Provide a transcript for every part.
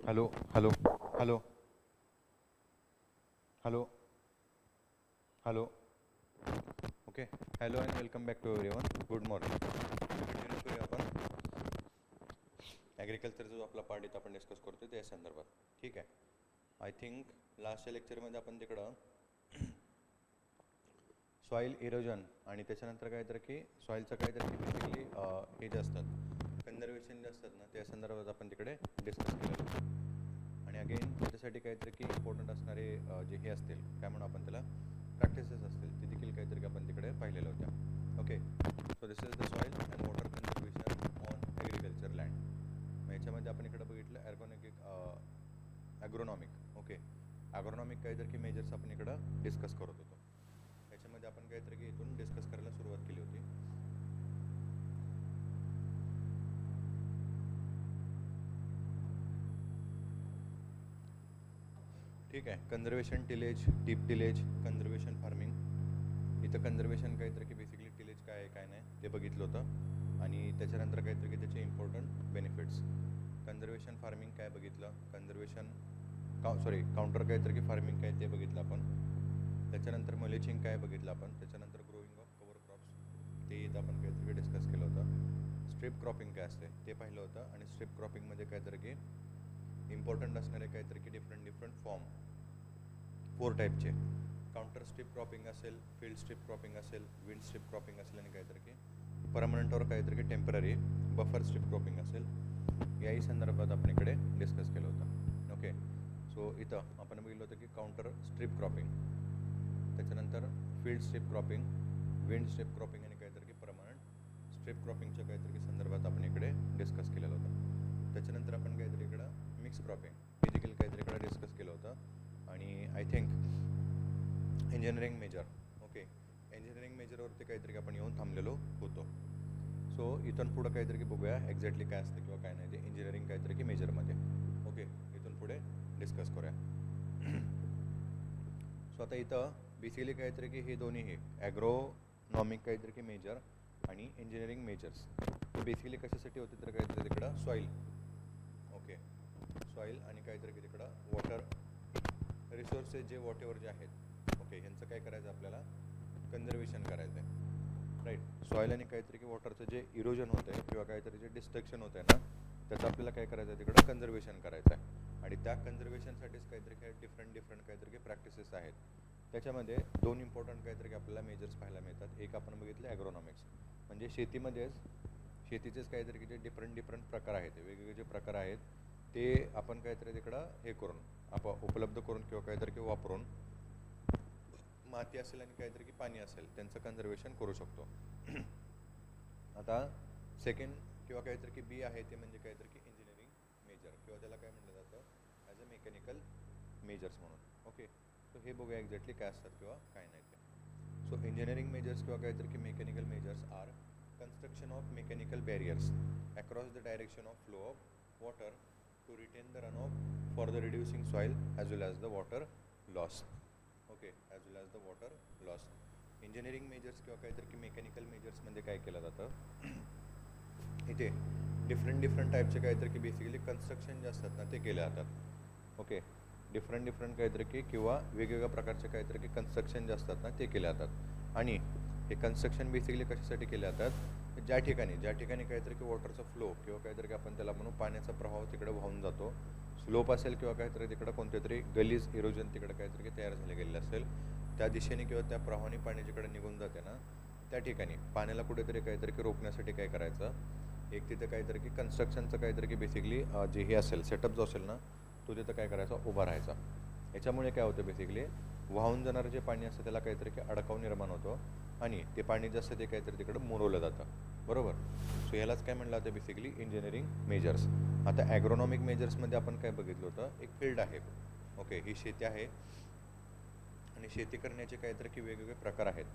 Hello, hello, hello, hello, hello. Okay, hello and welcome back to everyone. Good morning. Continue करूया आपण ॲग्रिकल्चरचा जो आपला part इथं आपण डिस्कस करतोय त्या संदर्भात. ठीक आहे. आय थिंक लास्टच्या लेक्चरमध्ये आपण तिकडं सॉईल इरोजन आणि त्याच्यानंतर काय तर की सॉईलचं काय तर की बेसिकली हे जे असतात कन्झर्वेशन जे असतात ना त्या संदर्भात आपण तिकडे डिस्कस केलेलं. आणि अगेन त्याच्यासाठी काहीतरी की इम्पॉर्टंट असणारे जे हे असतील काय म्हणून आपण त्याला प्रॅक्टिसेस असतील ते देखील काहीतरी आपण तिकडे पाहिलेलं होत्या. Okay, so this is the soil and water conservation on agriculture land. मग याच्यामध्ये आपण इकडे बघितलं ॲग्रोनॉमिक. ओके, ॲग्रोनॉमिक काहीतरी की मेजर्स आपण इकडं डिस्कस करत होतो. याच्यामध्ये आपण काहीतरी की इथून डिस्कस करायला सुरुवात केली होती. ठीक आहे. Conservation tillage, deep tillage, conservation farming. इथं कन्झर्वेशन काहीतरी की बेसिकली टिलेज काय आहे काय नाही ते बघितलं होतं आणि त्याच्यानंतर काहीतरी की त्याचे इम्पॉर्टंट बेनिफिट्स. कन्झर्वेशन फार्मिंग काय बघितलं, कन्झर्वेशन काउंटर काहीतरी की फार्मिंग काय ते बघितलं आपण. त्याच्यानंतर मलिचिंग काय बघितलं आपण. त्याच्यानंतर ग्रोईंग ऑफ कवर क्रॉप्स ते इथं आपण काहीतरी डिस्कस केलं होतं. स्ट्रिप क्रॉपिंग काय असते ते पाहिलं होतं आणि स्ट्रिप क्रॉपिंगमध्ये काहीतरी की इम्पॉर्टंट असणारे काहीतरी की डिफरंट फॉर्म 4 टाईपचे. काउंटर स्ट्रिप क्रॉपिंग असेल, फील्ड स्ट्रिप क्रॉपिंग असेल, विंड स्ट्रिप क्रॉपिंग असेल आणि काहीतरी की परमनंटवर काहीतरी की टेम्पररी बफर स्ट्रिप क्रॉपिंग असेल. याही संदर्भात आपण इकडे डिस्कस केलं होतं. ओके, सो इथं आपण बघितलं होतं की काउंटर स्ट्रिप क्रॉपिंग, त्याच्यानंतर field strip cropping, wind strip cropping आणि काहीतरी की परमनंट स्ट्रिप क्रॉपिंगच्या काहीतरी की संदर्भात आपण इकडे डिस्कस केलेलं होतं. त्याच्यानंतर आपण काहीतरी इकडं मिक्स क्रॉपिंग हे देखील काहीतरी इकडे डिस्कस केलं होतं आणि I think engineering major. Okay, engineering मेजरवरती काहीतरी आपण येऊन थांबलेलो होतो. सो इथून पुढं काहीतरी की बघूया एक्झॅक्टली काय असतं किंवा काय नाही ते इंजिनिअरिंग काहीतरी की मेजरमध्ये. ओके, इथून पुढे डिस्कस करूया. सो आता इथं बेसिकली काहीतरी की हे दोन्ही हे ॲग्रोनॉमिक काहीतरी की मेजर आणि इंजिनिअरिंग मेजर्स बेसिकली कशासाठी होते तर काहीतरी तिकडं सॉईल. ओके, सॉईल आणि काहीतरी की तिकडं वॉटर रिसोर्सेस जे वॉटेवर जे आहेत. ओके, ह्यांचं काय करायचं आपल्याला कन्झर्वेशन करायचं आहे. राईट, सॉईल आणि काहीतरी की वॉटरचं जे इरोजन होतं आहे किंवा काहीतरी जे डिस्ट्रक्शन होतं आहे ना त्याचं आपल्याला काय करायचं आहे तिकडं कन्झर्वेशन करायचं आहे. आणि त्या कन्झर्वेशनसाठीच काहीतरी काही डिफरंट काहीतरी काही प्रॅक्टिसेस आहेत. त्याच्यामध्ये 2 इम्पॉर्टंट काहीतरी आपल्याला मेजर्स पाहायला मिळतात. एक आपण बघितलं ॲग्रोनॉमिक्स, म्हणजे शेतीचेच काहीतरी की जे डिफरंट प्रकार आहेत, वेगवेगळे जे प्रकार आहेत ते आपण काहीतरी तिकडं हे करून उपलब्ध करून किंवा काहीतरी की वापरून माती असेल आणि काहीतरी की पाणी असेल त्यांचं कन्झर्वेशन करू शकतो. आता सेकंड किंवा काहीतरी की बी आहे ते म्हणजे काहीतरी की इंजिनिअरिंग मेजर किंवा त्याला काय म्हटलं जातं ॲज अ मेकॅनिकल मेजर्स म्हणून. ओके, सो हे बघूया एक्झॅक्टली काय असतात किंवा काय नाही ते. सो इंजिनिअरिंग मेजर्स किंवा काहीतरी की mechanical measures are construction of mechanical barriers across the direction of flow of water to retain the runoff for the reducing soil as well as the water loss. Okay, as well as the water loss. Engineering measures किंवा काहीतरी की mechanical मेजर्समध्ये काय केलं जातं इथे different टाईपचे काहीतरी की बेसिकली कन्स्ट्रक्शन जे असतात ना ते केले जातात. ओके, डिफरंट काहीतरी की किंवा वेगवेगळ्या प्रकारचे काहीतरी की कन्स्ट्रक्शन जे असतात ना ते केले जातात. आणि हे कन्स्ट्रक्शन बेसिकली कशासाठी केले जातात ज्या ठिकाणी काहीतरी की वॉटरचा फ्लो किंवा काहीतरी की आपण त्याला म्हणून पाण्याचा प्रवाह तिकडे वाहून जातो, स्लोप असेल किंवा काहीतरी तिकडं कोणते तरी गलीज इरोजन तिकडे काहीतरी की तयार झाले गेलेले असेल त्या दिशेने किंवा त्या प्रवाहाने पाणी जिकडे निघून जाते ना त्या ठिकाणी पाण्याला कुठेतरी काहीतरी की रोखण्यासाठी काय करायचं एक तिथे काहीतरी की कन्स्ट्रक्शनचं काहीतरी की बेसिकली जे हे असेल सेटअप जो असेल ना तो तिथं काय करायचा उभा राहायचा. याच्यामुळे काय होतं बेसिकली वाहून जाणारं जे पाणी असतं त्याला काहीतरी की अडकाव निर्माण होतो आणि ते पाणी जे असतं ते काहीतरी तिकडं मुरवलं जातं. बरोबर, सो यालाच काय म्हणलं जातं बेसिकली इंजिनिअरिंग मेजर्स. आता ॲग्रोनॉमिक मेजर्समध्ये आपण काय बघितलं होतं एक फील्ड आहे. ओके, ही शेती आहे आणि शेती करण्याचे काहीतरी की वेगवेगळे प्रकार आहेत.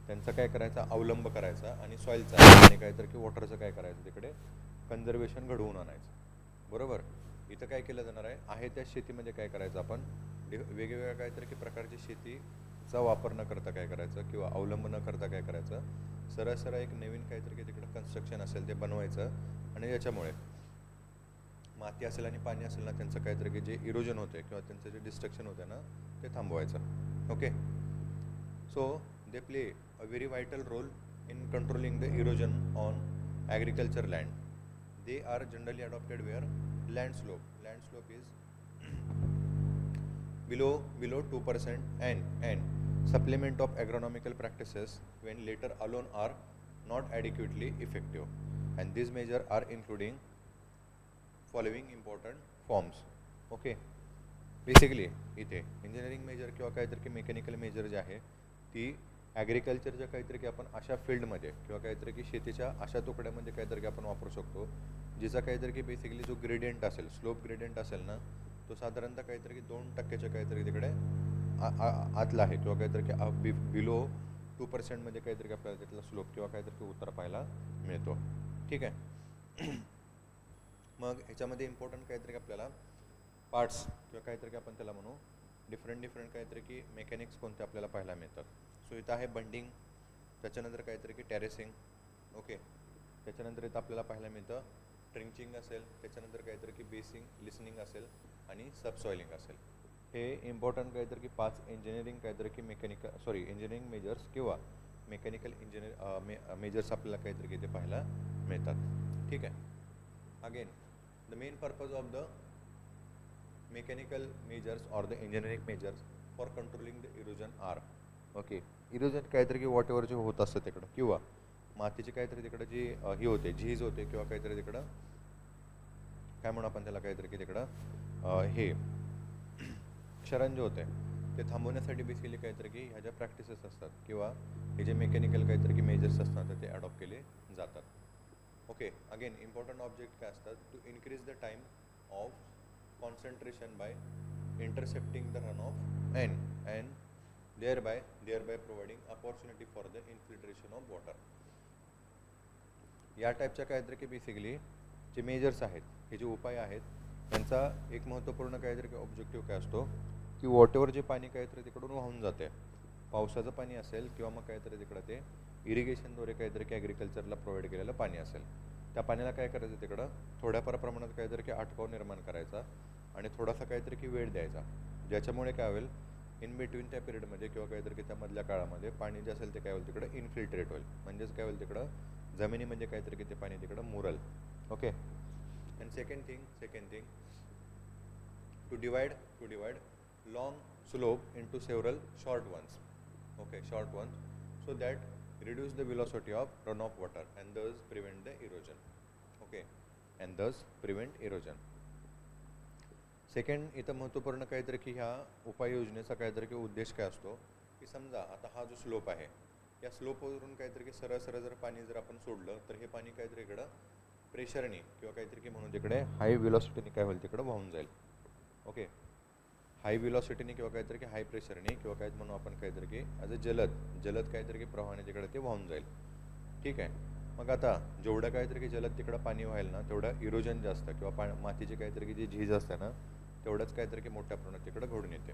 त्यांचा काय करायचा अवलंब करायचा आणि सॉईलचा आणि काहीतरी की वॉटरचं काय करायचं तिकडे कन्झर्वेशन घडवून आणायचं. बरोबर, इथं काय केलं जाणार आहे त्या शेतीमध्ये काय करायचं आपण वेगवेगळ्या काहीतरी की प्रकारची शेतीचा वापर न करता काय करायचं किंवा अवलंब न करता काय करायचं सरळ एक नवीन काहीतरी की तिकडं कन्स्ट्रक्शन असेल ते बनवायचं आणि याच्यामुळे माती असेल आणि पाणी असेल ना, त्यांचं काहीतरी की जे इरोजन होते किंवा त्यांचं जे डिस्ट्रक्शन होतं ना, ते थांबवायचं. Okay. So they play a very vital role in controlling the erosion on agriculture land. They are generally adopted where land slope is below 2% and supplement of agronomical practices when later alone are not adequately effective, and these measures are including following important forms. Okay. Basically इथे engineering major किंवा काहीतरी की mechanical major जे आहे ती ॲग्रिकल्चरच्या काहीतरी की आपण अशा फील्डमध्ये किंवा काहीतरी की शेतीच्या अशा तुकड्यामध्ये काहीतरी की आपण वापरू शकतो जिचा काहीतरी की बेसिकली जो ग्रेडियंट असेल, स्लोप ग्रेडियंट असेल ना, तो साधारणतः काहीतरी की 2% काहीतरी तिकडे आतला आहे किंवा काहीतरी की बिलो 2% काहीतरी आपल्याला तिथला स्लोप किंवा काहीतरी की उत्तर पाहायला मिळतो. ठीक आहे. मग ह्याच्यामध्ये इम्पॉर्टंट काहीतरी की आपल्याला पार्ट्स किंवा काहीतरी की आपण त्याला म्हणू डिफरंट काहीतरी की मेकॅनिक्स कोणते आपल्याला पाहायला मिळतात. सो इथं आहे बंडिंग, त्याच्यानंतर काहीतरी की टेरेसिंग. ओके. त्याच्यानंतर इथं आपल्याला पाहायला मिळतं ट्रिंचिंग असेल, त्याच्यानंतर काहीतरी की बेसिंग लिसनिंग असेल आणि सबसॉइलिंग असेल. हे इम्पॉर्टंट काहीतरी की 5 इंजिनिअरिंग काहीतरी की इंजिनिअरिंग मेजर्स किंवा मेकॅनिकल मेजर्स आपल्याला काहीतरी की ते पाहायला मिळतात. ठीक आहे. Again the main purpose of the mechanical measures or the engineering measures for controlling the erosion are. Okay. Erosion काहीतरी की वॉट एव्हर जे होत असतं तिकडं किंवा मातीची काहीतरी तिकडं जी ही होते, झीज होते किंवा काहीतरी तिकडं काय म्हणू आपण त्याला काहीतरी की तिकडं हे क्षरण जे होते ते थांबवण्यासाठी बेसिकली काहीतरी की ह्या ज्या प्रॅक्टिसेस असतात किंवा हे जे मेकॅनिकल काहीतरी की मेजर्स असतात ते अडॉप्ट केले जातात. ओके. अगेन इम्पॉर्टंट ऑब्जेक्ट काय असतात, to increase the time of concentration by intercepting the runoff and thereby providing opportunity for the infiltration of water. या टाईपच्या काहीतरी की बेसिकली जे मेजर्स आहेत, हे जे उपाय आहेत, त्यांचा एक महत्त्वपूर्ण काहीतरी ऑब्जेक्टिव्ह काय असतो की वॉटेवर जे पाणी काहीतरी तिकडून वाहून जाते, पावसाचं पाणी असेल किंवा मग काहीतरी तिकडं ते इरिगेशनद्वारे काहीतरी की ॲग्रिकल्चरला प्रोव्हाइड केलेलं पाणी असेल, त्या पाण्याला काय करायचं तिकडं थोड्याफार प्रमाणात काहीतरी की अटकाव निर्माण करायचा आणि थोडासा काहीतरी की वेळ द्यायचा, ज्याच्यामुळे काय होईल इन बिटवीन त्या पिरियडमध्ये किंवा काहीतरी की त्यामधल्या काळामध्ये पाणी जे असेल ते काय होईल तिकडं इन्फिल्ट्रेट होईल, म्हणजेच काय होईल तिकडं जमिनीमध्ये काहीतरी की ते पाणी तिकडं मुरल. Okay. And second thing to divide long slope into several short ones. Okay. Short ones so that reduce the velocity of runoff water and thus prevent the erosion. Okay. And thus prevent erosion. Second इथं महत्त्वपूर्ण काहीतरी की ह्या उपाययोजनेचा काहीतरी की उद्देश काय असतो की समजा आता हा जो स्लोप आहे या स्लोपवरून काहीतरी की सरळ जर पाणी जर आपण सोडलं तर हे पाणी काहीतरी इकडं प्रेशरने किंवा काहीतरी की म्हणून तिकडे हाय व्हेलॉसिटीने काय होईल तिकडं वाहून जाईल. ओके. हाय व्हेलॉसिटीने किंवा काहीतरी की हाय प्रेशरने किंवा काय म्हणू आपण काहीतरी की ॲज अ जलद काहीतरी की प्रवाहाने तिकडे ते वाहून जाईल. ठीक आहे. मग आता जेवढं काहीतरी की जलद तिकडं पाणी व्हायला ना तेवढं इरोजन जास्त किंवा मातीची काहीतरी की जी झीज असते ना तेवढंच काहीतरी की मोठ्या प्रमाणात तिकडं घडून येते.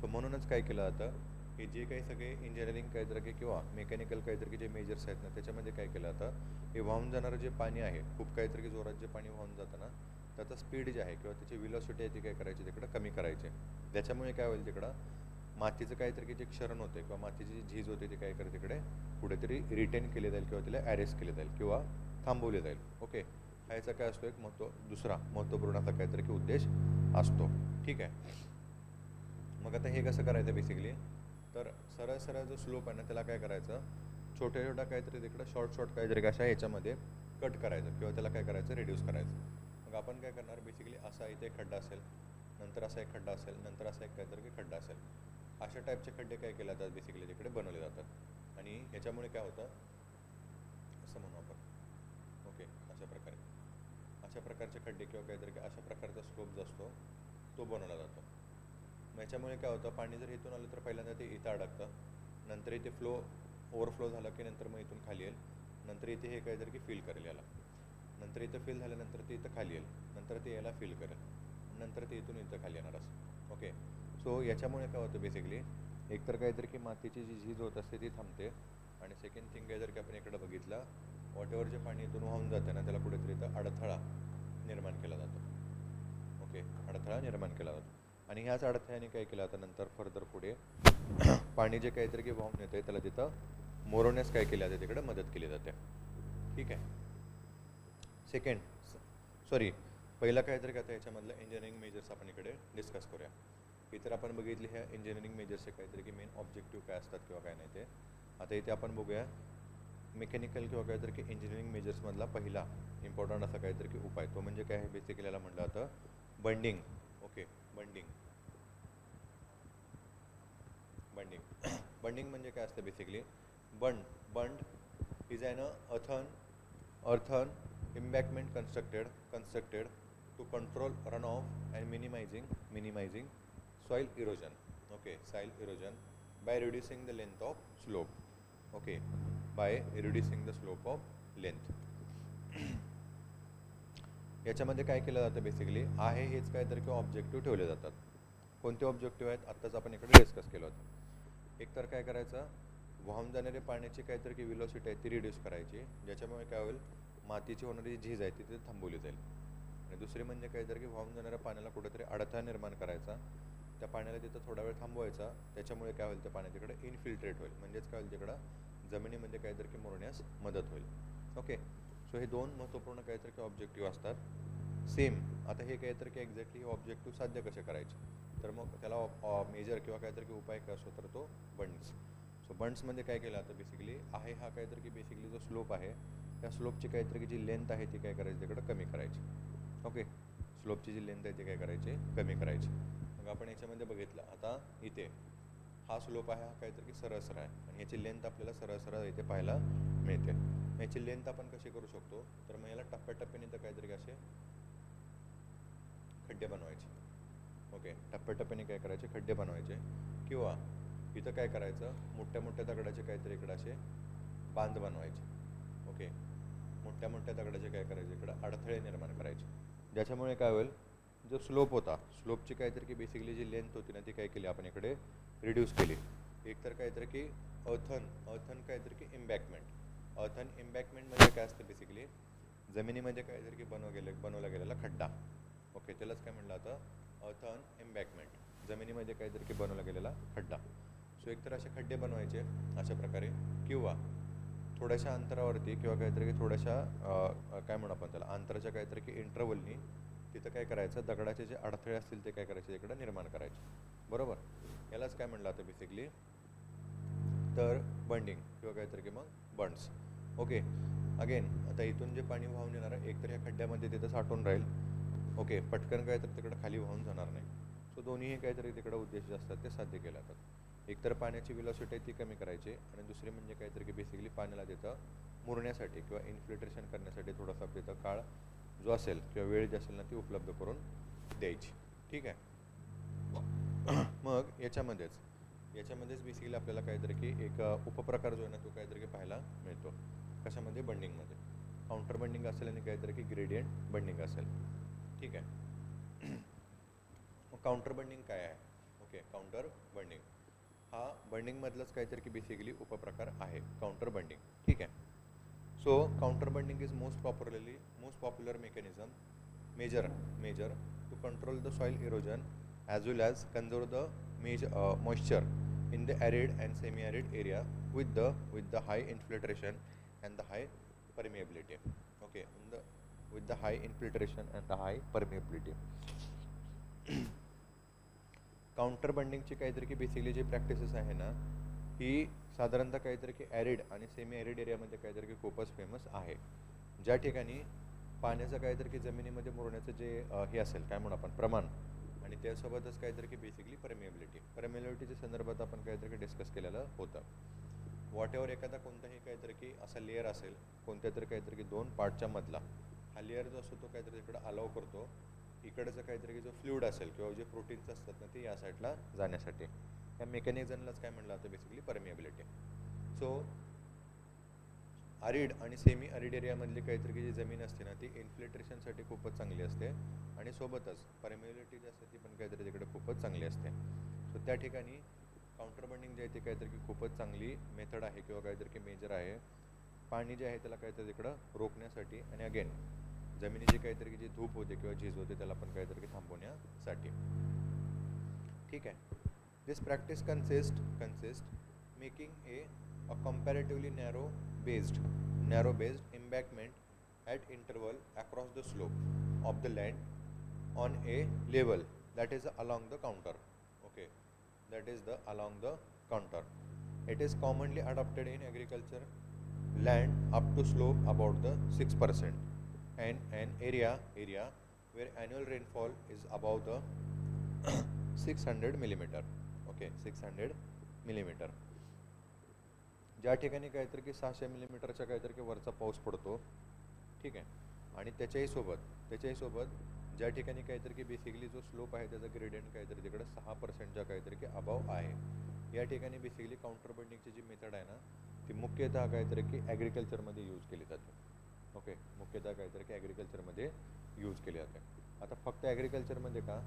सो म्हणूनच काय केलं जातं की जे काही सगळे इंजिनिअरिंग काहीतरी की किंवा मेकॅनिकल काहीतरी की जे मेजर्स आहेत ना त्याच्यामध्ये काय केलं जातं, हे वाहून जाणारं जे पाणी आहे खूप काहीतरी की जोरात जे पाणी वाहून जातं ना त्याचा स्पीड जे आहे किंवा त्याची व्हेलॉसिटी आहे ती काय करायची तिकडं कमी करायची. त्याच्यामुळे काय होईल तिकडं मातीचं काहीतरी की जे क्षरण होते किंवा मातीची जी झीज होते ती काय करते तिकडे कुठेतरी रिटेन केले जाईल किंवा तिला ॲरेस्ट केले जाईल किंवा थांबवले जाईल. ओके. हा याचा काय असतो एक दुसरा महत्त्वपूर्ण असा काहीतरी की उद्देश असतो. ठीक आहे. मग आता हे कसं करायचं बेसिकली तर सरळ जो स्लोप आहे ना त्याला काय करायचं छोट्या काहीतरी तिकडं शॉर्ट काहीतरी अशा ह्याच्यामध्ये कट करायचं किंवा त्याला काय करायचं रिड्यूस करायचं. मग आपण काय करणार बेसिकली असा इथे एक खड्डा असेल, नंतर असा एक खड्डा असेल, नंतर असा एक काहीतरी खड्डा असेल, अशा टाईपचे खड्डे काय केले जातात बेसिकली तिकडे बनवले जातात आणि ह्याच्यामुळे काय होतं असं म्हणू आपण. ओके. अशा प्रकारचे खड्डे किंवा काहीतरी अशा प्रकारचा स्लोप जो असतो तो बनवला जातो. मग याच्यामुळे काय होतं पाणी जर इथून आलं तर पहिल्यांदा ते इथं अडकतं, नंतर इथे ओव्हरफ्लो झालं की नंतर मग इथून खाली येईल, नंतर इथे हे काहीतरी की फील करेल याला, नंतर इथं फील झाल्यानंतर ते इथं खाली येईल, नंतर ते याला फील करेल, नंतर ते इथून इथं खाली येणार असं. ओके. सो याच्यामुळे काय होतं बेसिकली एकतर काहीतरी की मातीची जी झीज होत असते ती थांबते आणि सेकंड थिंग काय जर की आपण इकडं बघितलं वॉटेवर जे पाणी इथून वाहून जातं ना त्याला कुठेतरी इथं अडथळा निर्माण केला जातो. ओके, अडथळा निर्माण केला जातो. आणि ह्याच अडथळ्याने काय केलं जातं नंतर फर्दर पुढे पाणी जे काहीतरी वाहून येतं त्याला तिथं मोरवण्यास काय केलं जाते, तिकडे मदत केली जाते. ठीक आहे. सेकंड सॉरी पहिला काहीतरी आता याच्यामधलं इंजिनिअरिंग मेजर्स आपण इकडे डिस्कस करूया. इतर आपण बघितले ह्या इंजिनिअरिंग मेजर्सचे काहीतरी की मेन ऑब्जेक्टिव्ह काय असतात किंवा काय नाही ते. आता इथे आपण बघूया मेकॅनिकल किंवा काहीतरी की इंजिनिअरिंग मेजर्समधला पहिला इम्पॉर्टंट असा काहीतरी की उपाय, तो म्हणजे काय आहे, बेसिकली याला म्हटलं जातं bunding. Okay, bunding. Bunding bunding म्हणजे काय असतं basically, bund is an earthen embankment constructed to control runoff and minimizing soil erosion. Okay, soil erosion by reducing the length of slope. Okay, by reducing the slope of length. याच्यामध्ये काय केलं जातं basically आहे हेच काहीतरी किंवा objective ठेवले जातात. कोणते ऑब्जेक्टिव्ह आहेत आत्ताच आपण इकडे डिस्कस केलं होतं. एक तर काय करायचं, वाहून जाणारे पाण्याची काहीतरी की व्हेलॉसिटी आहे ती रिड्यूस करायची, ज्याच्यामुळे काय होईल, मातीची होणारी झीज आहे ती तिथे थांबवली जाईल. आणि दुसरी म्हणजे काहीतरी की वाहून जाणाऱ्या पाण्याला कुठेतरी अडथळा निर्माण करायचा, त्या पाण्याला तिथं थोडा वेळ थांबवायचा, त्याच्यामुळे काय होईल, त्या पाणी तिकडे इनफिल्ट्रेट होईल, म्हणजेच काय होईल, तिकडं जमिनीमध्ये काहीतरी की मुरण्यास मदत होईल. ओके, सो हे दोन महत्त्वपूर्ण काहीतरी की ऑब्जेक्टिव्ह असतात. सेम आता हे काहीतरी की एक्झॅक्टली हे ऑब्जेक्टिव्ह साध्य कसे करायचे, तर मग त्याला मेजर किंवा काहीतरी की उपाय काय असतो, तर तो बंड्स. सो बंड्समध्ये काय केलं आता बेसिकली आहे हा काहीतरी की बेसिकली जो स्लोप आहे त्या स्लोपची काहीतरी की जी लेंथ आहे ती काय करायची, तिकडं कमी करायची. ओके, स्लोपची जी लेंथ आहे ती काय करायची, कमी करायची. मग आपण याच्यामध्ये बघितलं आता इथे हा स्लोप आहे, हा काहीतरी की सरळ आहे आणि ह्याची लेंथ आपल्याला सरळ इथे पाहायला मिळते. ह्याची लेंथ आपण कशी करू शकतो, तर मग याला टप्प्याटप्प्याने तर काहीतरी असे खड्डे बनवायचे. ओके, टप्प्याटप्प्याने काय करायचे, खड्डे बनवायचे, किंवा इथं काय करायचं, मोठ्या दगडाचे काहीतरी इकडं असे बांध बनवायचे. ओके, मोठ्या दगडाचे काय करायचे, इकडं अडथळे निर्माण करायचे, ज्याच्यामुळे काय होईल, जो स्लोप होता स्लोपची काहीतरी की बेसिकली जी लेंथ होती ना ती काय केली आपण इकडे रिड्यूस केली. एक तर काहीतरी की अर्थन काहीतरी की एम्बॅकमेंट म्हणजे काय असतं बेसिकली जमिनीमध्ये काहीतरी की बनवला गेलेला खड्डा. ओके, त्यालाच काय म्हणलं आता अर्थन एम्बॅकमेंट, जमिनीमध्ये काहीतरी की बनवला गेलेला खड्डा. सो एकतर असे खड्डे बनवायचे अशा प्रकारे, किंवा थोड्याशा अंतरावरती किंवा काहीतरी की थोड्याशा काय म्हणू आपण त्याला अंतराच्या काहीतरी की इंटरवलनी तिथं काय करायचं, दगडाचे जे अडथळे असतील ते काय करायचे, इकडं निर्माण करायचे. बरोबर, यालाच काय म्हणलं आता बेसिकली तर बंडिंग किंवा काहीतरी की मग बंड्स. ओके, अगेन आता इथून जे पाणी वाहून येणार आहे एकतर ह्या खड्ड्यामध्ये तिथं साठून राहील. ओके, पटकन काय तर तिकडं खाली वाहून जाणार नाही. सो दोन्हीही काहीतरी तिकडं उद्देश जे असतात ते साध्य केले जातात. एकतर पाण्याची व्हेलॉसिटी ती कमी करायची आणि दुसरी म्हणजे काहीतरी की बेसिकली पाण्याला तिथं मुरण्यासाठी किंवा इन्फिल्ट्रेशन करण्यासाठी थोडासा तिथं काळ जो असेल किंवा वेळ जी असेल ना ती उपलब्ध करून द्यायची. ठीक आहे. मग याच्यामध्येच बेसिकली आपल्याला काहीतरी की एक उपप्रकार जो आहे ना तो काहीतरी की पाहायला मिळतो. कशामध्ये, बंडिंगमध्ये. काउंटर बंडिंग असेल आणि काहीतरी की ग्रेडियंट बंडिंग असेल. ठीक आहे. मग काउंटर बंडिंग काय आहे. ओके, काउंटर बंडिंग हा बंडिंगमधलाच काहीतरी की बेसिकली उपप्रकार आहे काउंटर बंडिंग. ठीक आहे. So counter bunding is most popular measure to control the soil erosion as well as conserve the moisture in the arid and semi-arid area with the high infiltration and the high permeability. Okay, with the high infiltration and the high permeability. Contour बंडिंगची काहीतरी की basically जी practices आहे ना ही साधारणतः काहीतरी की ॲरिड आणि semi ॲरिड एरियामध्ये काहीतरी की खूपच फेमस आहे, ज्या ठिकाणी पाण्याचं काहीतरी की जमिनीमध्ये मुरण्याचं जे हे असेल काय म्हणू आपण प्रमाण आणि त्यासोबतच काहीतरी की बेसिकली परमेबिलिटीच्या संदर्भात आपण काहीतरी की डिस्कस केलेलं होतं. वॉटेवर एखादा कोणताही काहीतरी की असा लेअर असेल कोणत्या तरी काहीतरी की दोन पार्टच्या मधला हा लेअर जो असतो तो काहीतरी इकडं अलाव करतो इकडचं काहीतरी की जो फ्लुइड असेल किंवा जे प्रोटीन्स असतात ना ते या साईडला जाण्यासाठी. या मेकॅनिझमलाच काय म्हणलं जातं बेसिकली परमेबिलिटी. सो अरिड आणि सेमी अरिड एरियामधली काहीतरी की जी जमीन असते ना ती इन्फिल्ट्रेशनसाठी खूपच चांगली असते आणि सोबतच परमेबिलिटी जी असते ती पण काहीतरी तिकडे खूपच चांगली असते. सो त्या ठिकाणी काउंटर बंडिंग जे आहे ती काहीतरी की खूपच चांगली मेथड आहे किंवा काहीतरी की मेजर आहे. पाणी जे आहे त्याला काहीतरी तिकडं रोखण्यासाठी आणि अगेन जमिनीची काहीतरी जी धूप होते किंवा झीज होते त्याला पण काहीतरी थांबवण्यासाठी. ठीक आहे. This practice consist making a comparatively narrow based embankment at interval across the slope of the land on a level that is along the counter. Okay, that is the along the counter. It is commonly adopted in agriculture land up to slope about the 6% and an area where annual rainfall is above the 600 millimeter. Okay, 600 millimeter. ज्या ठिकाणी काहीतरी की 600 मिलीमीटरच्या काहीतरी की वरचा पाऊस पडतो. ठीक आहे. आणि त्याच्याही सोबत ज्या ठिकाणी काहीतरी की बेसिकली जो स्लोप आहे त्याचा ग्रेडियंट काहीतरी तिकडे 6%च्या काहीतरी की अबाव आहे. या ठिकाणी बेसिकली काउंटर बंडिंगची जी मेथड आहे ना ती मुख्यतः काहीतरी की ॲग्रिकल्चरमध्ये यूज केली जाते. ओके, मुख्यतः काहीतरी की ॲग्रिकल्चरमध्ये यूज केली जाते. आता फक्त ॲग्रिकल्चरमध्ये का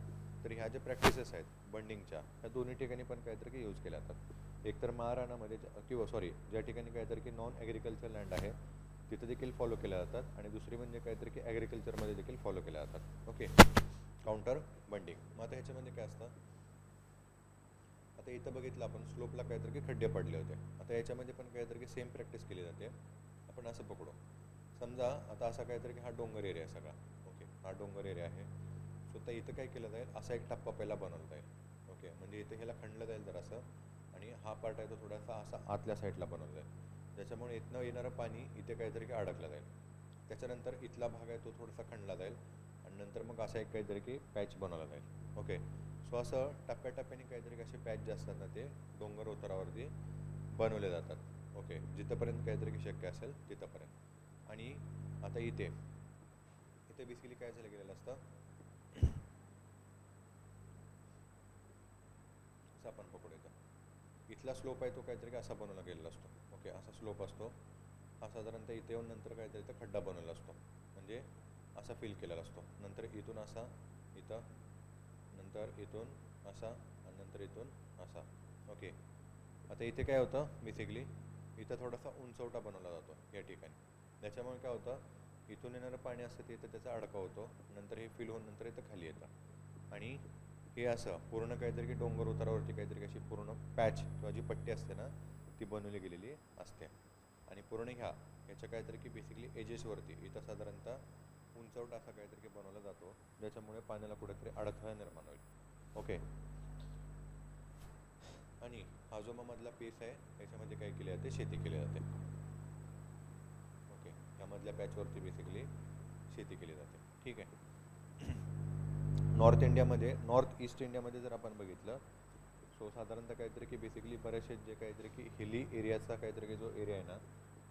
तर ह्या ज्या प्रॅक्टिसेस आहेत बंडिंगच्या ह्या दोन्ही ठिकाणी पण काहीतरी की यूज केल्या जातात. एकतर महाराणामध्ये किंवा ज्या ठिकाणी काहीतरी की नॉन ॲग्रिकल्चर लँड आहे तिथं देखील फॉलो केल्या जातात आणि दुसरी म्हणजे काहीतरी की ॲग्रिकल्चरमध्ये देखील फॉलो केल्या जातात. Okay, counter bunding. मग आता ह्याच्यामध्ये काय असतं, आता इथं बघितलं आपण स्लोपला काहीतरी की खड्डे पडले होते. आता याच्यामध्ये पण काहीतरी की सेम प्रॅक्टिस केली जाते. आपण असं पकडू, समजा आता असा काहीतरी की हा डोंगर एरिया आहे सगळा. ओके, हा डोंगर एरिया आहे. सो तर इथं काय केलं जाईल, असा एक टप्पा पहिला बनवला जाईल. ओके, म्हणजे इथं ह्याला खणलं जाईल जरासं आणि हा पार्ट आहे तो थोडासा असा आतल्या साईडला बनवला जाईल, ज्याच्यामुळे इथनं येणारं पाणी इथे काहीतरी की अडकलं जाईल. त्याच्यानंतर इथला भाग आहे तो थोडासा खणला जाईल आणि नंतर मग असा एक काहीतरी की पॅच बनवला जाईल. ओके, सो असं टप्प्याटप्प्याने काहीतरी असे पॅच जे असतात ना ते डोंगर उतारावरती बनवले जातात. ओके, जिथंपर्यंत काहीतरी की शक्य असेल तिथंपर्यंत. आणि आता इथे बेसिकली काय झालं गेलेलं असतं, असं आपण पकडू येतं इथला स्लोप आहे तो काहीतरी की असा बनवला गेलेला असतो. ओके, असा स्लोप असतो. हा साधारणतः इथे येऊन नंतर काहीतरी इथं खड्डा बनवला असतो, म्हणजे असा फिल केलेला असतो. नंतर इथून असा इथं, नंतर इथून असा आणि नंतर इथून असा. ओके, आता इथे काय होतं बेसिकली इथं थोडासा उंचवटा बनवला जातो या ठिकाणी. त्याच्यामुळे काय होतं, इथून येणारं पाणी असतं ते इथं त्याचा अडका होतो, नंतर हे फिल होऊन नंतर इथं खाली येतं आणि हे असं पूर्ण काहीतरी की डोंगर उतारावरती काहीतरी अशी पूर्ण पॅच किंवा जी पट्टी असते ना ती बनवली गेलेली असते. आणि पूर्ण ह्याच्या काहीतरी की बेसिकली एजेसवरती इथं साधारणतः उंचवटा असा काहीतरी की बनवला जातो, ज्याच्यामुळे पाण्याला कुठेतरी अडथळा निर्माण होईल. ओके, आणि हा जो मधला पीस आहे याच्यामध्ये काय केले जाते, शेती केली जाते. ओके, यामधल्या पॅचवरती बेसिकली शेती केली जाते. ठीक आहे. नॉर्थ ईस्ट इंडियामध्ये जर आपण बघितलं सो साधारणतः काहीतरी की बेसिकली बरेचसे जे काहीतरी की हिली एरियाचा काहीतरी की जो एरिया आहे ना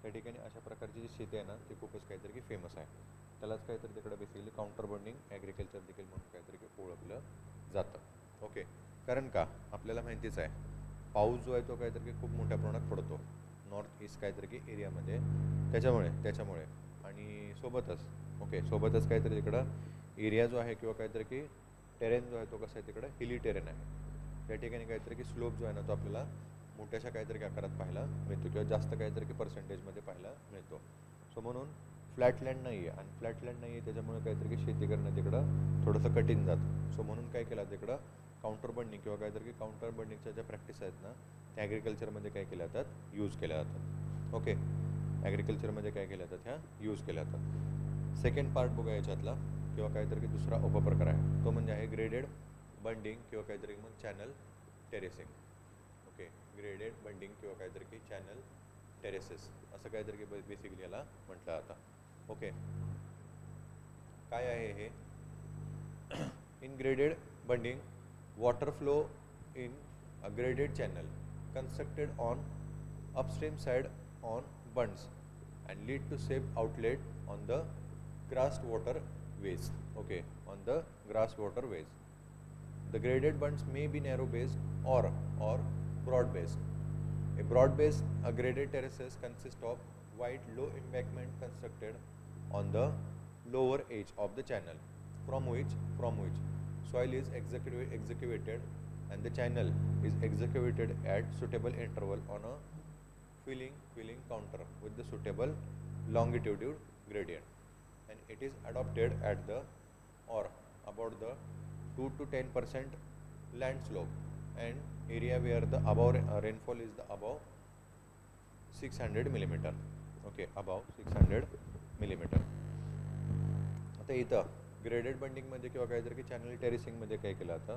त्या ठिकाणी अशा प्रकारची जी शेती आहे ना ती खूपच काहीतरी की फेमस आहे. त्यालाच काहीतरी तिकडे बेसिकली काउंटर बंडिंग ॲग्रिकल्चर देखील म्हणून काहीतरी की ओळखलं जातं. ओके, कारण का आपल्याला माहितीच आहे पाऊस जो आहे तो काहीतरी की खूप मोठ्या प्रमाणात पडतो नॉर्थ ईस्ट काहीतरी की एरियामध्ये. त्याच्यामुळे आणि सोबतच काहीतरी तिकडं एरिया जो आहे किंवा काहीतरी की टेरेन जो आहे तो कसा आहे तिकडं हिली टेरेन आहे. त्या ठिकाणी काहीतरी की स्लोप जो आहे ना तो आपल्याला मोठ्याशा काहीतरी की आकारात पाहायला मिळतो किंवा जास्त काहीतरी की पर्सेंटेजमध्ये पाहायला मिळतो. सो म्हणून फ्लॅटलँड नाही आहे आणि फ्लॅटलँड नाही आहे त्याच्यामुळे काहीतरी की शेती करणं तिकडं थोडंसं कठीण जातं. सो म्हणून काय केलं तिकडं काउंटर बंडिंग किंवा काहीतरी की काउंटर बंडिंगच्या ज्या प्रॅक्टिस आहेत ना त्या ॲग्रिकल्चरमध्ये काय केल्या जातात, यूज केल्या जातात. ओके, ॲग्रिकल्चरमध्ये काय केल्या जातात, ह्या यूज केल्या जातात. सेकंड पार्ट बघा याच्यातला किंवा काहीतरी की दुसरा उपप्रकार आहे तो म्हणजे आहे ग्रेडेड बंडिंग किंवा काहीतरी मग channel terracing. Okay, graded bunding किंवा काहीतरी की चॅनल टेरेसेस असं काहीतरी की बेसिकली याला म्हटलं जातं. ओके, काय आहे हे, in graded bunding water flow in a graded channel constructed on upstream side on bunds and lead to safe outlet on the grassed water ways. Okay, on the grass water ways. The graded bunds may be narrow based or broad based. A graded terraces consist of wide low embankment constructed on the lower edge of the channel from which soil is excavated and the channel is excavated at suitable interval on a filling counter with the suitable longitudinal gradient. and it is adopted at the or about the 2 to 10% land slope and area where the above rainfall is the above 600 millimeter. Okay, above 600 millimeter. आता इथं graded बंडिंगमध्ये किंवा काहीतरी channel टेरेसिंगमध्ये काय केलं आता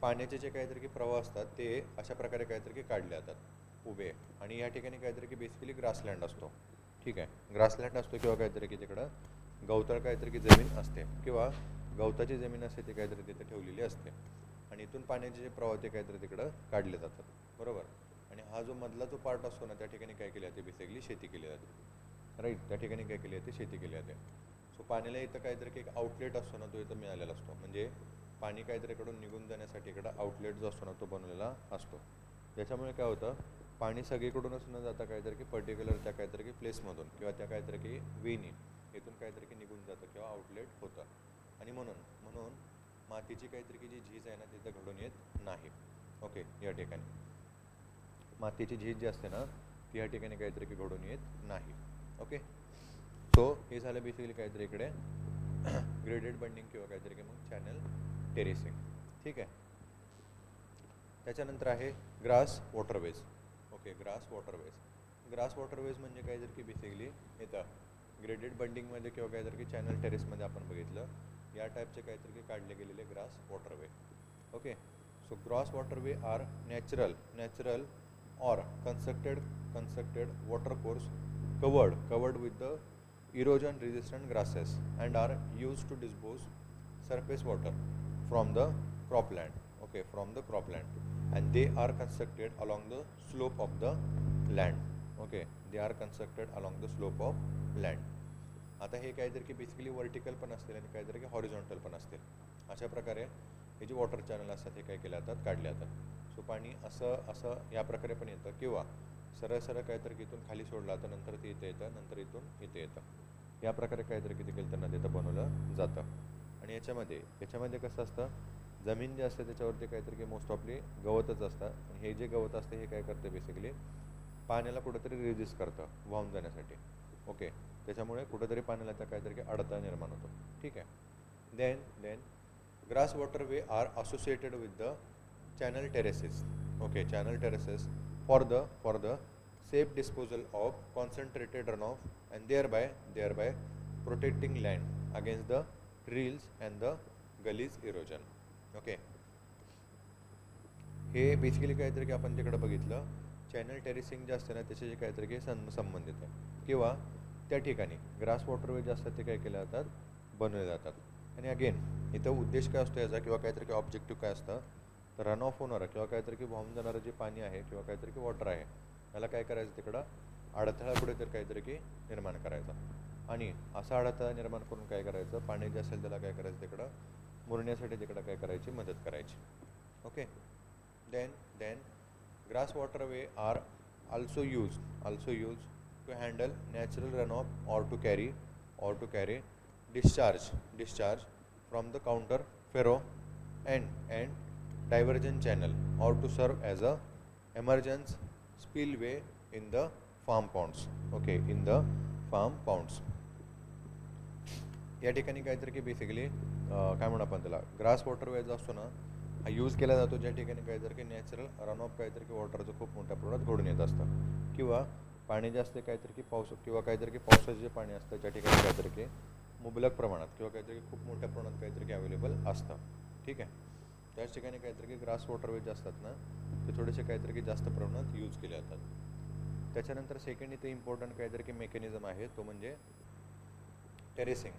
पाण्याचे जे काहीतरी की प्रवाह असतात ते अशा प्रकारे काहीतरी काढले जातात उभे, आणि या ठिकाणी काहीतरी की बेसिकली ग्रासलँड असतो. ठीक आहे, ग्रासलँड असतो किंवा काहीतरी की तिकडं गवताळ काहीतरी की जमीन असते किंवा गवताची जमीन असते ती काहीतरी तिथे ठेवलेली असते, आणि इथून पाण्याचे जे प्रवाह ते काहीतरी तिकडं काढले जातात. बरोबर. आणि हा जो मधला जो पार्ट असतो ना त्या ठिकाणी काय केली जाते, बेसिकली शेती केली जाते. राईट, त्या ठिकाणी काय केली जाते, शेती केली जाते. सो पाण्याला इथं काहीतरी की एक आउटलेट असतो ना तो इथं मिळालेला असतो, म्हणजे पाणी काहीतरी इकडून निघून जाण्यासाठी इकडं आउटलेट जो असतो ना तो बनवलेला असतो. त्याच्यामुळे काय होतं, पाणी सगळीकडूनच न जाता काहीतरी की पर्टिक्युलर त्या काहीतरी की प्लेसमधून किंवा त्या काहीतरी की वेनी इथून काहीतरी की निघून जातं किंवा आउटलेट होतं. आणि म्हणून म्हणून मातीची काहीतरी की जी झीज आहे ना तिथं घडून येत नाही. ओके, या ठिकाणी मातीची झीज जी असते ना ती या ठिकाणी काहीतरी की घडून येत नाही. ओके, सो हे झालं बेसिकली काहीतरी इकडे ग्रेडेड बंडिंग किंवा काहीतरी की मग चॅनल टेरेसिंग. ठीक आहे. त्याच्यानंतर आहे grass waterways. Okay, grass waterways. Grass waterways म्हणजे काहीतरी की बेसिकली इथं ग्रेडेड बंडिंगमध्ये किंवा काहीतरी की चॅनल टेरेसमध्ये आपण बघितलं या टाईपचे काहीतरी की काढले गेलेले grass waterway. Okay, so grass waterway are natural or constructed watercourse covered with the erosion resistant grasses and are used to dispose surface water from the cropland. Okay, from the cropland, and they are constructed along the slope of the land. Okay, they are constructed along the slope of land. आता हे काहीतरी की basically vertical पण असतील आणि काहीतरी की horizontal पण असतील. अशा प्रकारे हे जे वॉटर चॅनल असतात हे काय केले जातात, काढले जातात. सो पाणी असं असं या प्रकारे पण येतं किंवा सरळ सरळ काहीतरी इथून खाली सोडलं तर नंतर ते इथे येतं, नंतर इथून इथे येतं. या प्रकारे काहीतरी किती केलं त्यांना तिथं बनवलं जातं. आणि याच्यामध्ये कसं असतं, जमीन जे असते त्याच्यावरती काहीतरी की मोस्ट ऑफली गवतच असतं, आणि हे जे गवत असतं हे काय करतं बेसिकली पाण्याला कुठंतरी रेजिस्ट करतं वाहून जाण्यासाठी. ओके, त्याच्यामुळे कुठंतरी पाण्याला त्या काहीतरी अडथळा निर्माण होतो. ठीक आहे. Then grass waterway are associated with the channel terraces. Okay, channel terraces for the safe disposal of concentrated runoff and thereby protecting land against the rills and the gullies erosion. Okay, हे basically काहीतरी की आपण तिकडे बघितलं channel terracing जे असते ना त्याचे जे काहीतरी की संबंधित आहे किंवा त्या ठिकाणी ग्रास वॉटरवे जे असतात ते काय केले जातात, बनवले जातात. आणि अगेन इथं उद्देश काय असतो याचा किंवा काहीतरी ऑब्जेक्टिव्ह काय असतं, तर रन ऑफ होणारं किंवा काहीतरी की वाहून जाणारं जे पाणी आहे किंवा काहीतरी की वॉटर आहे त्याला काय करायचं, तिकडं अडथळा कुठेतरी काहीतरी की निर्माण करायचा. आणि असा अडथळा निर्माण करून काय करायचं, पाणी जे असेल त्याला काय करायचं, तिकडं मुरण्यासाठी तिकडं काय करायची, मदत करायची. Okay, then grass waterway are also used to handle natural runoff or to carry discharge from the counter furrow and diversion channel or to serve as a emergency spillway in the farm ponds. Okay, in the farm ponds. या ठिकाणी काहीतरी की basically काय म्हणू आपण त्याला grass waterway जो असतो ना हा यूज केला जातो ज्या ठिकाणी काहीतरी की नॅचरल रन ऑफ काहीतरी की वॉटरचं खूप मोठ्या प्रमाणात घडून येत असतं किंवा पाणी जे असते काहीतरी की पाऊस किंवा काहीतरी की पावसाचं जे पाणी असतं त्या ठिकाणी काहीतरी की मुबलक प्रमाणात किंवा काहीतरी खूप मोठ्या प्रमाणात काहीतरी की अवेलेबल असतं. ठीक आहे, त्याच ठिकाणी काहीतरी की ग्रास वॉटरवे जे असतात ना ते थोडेसे काहीतरी की जास्त प्रमाणात यूज केले जातात. त्याच्यानंतर सेकंड इथे इम्पॉर्टंट काहीतरी की मेकॅनिझम आहे तो म्हणजे टेरेसिंग.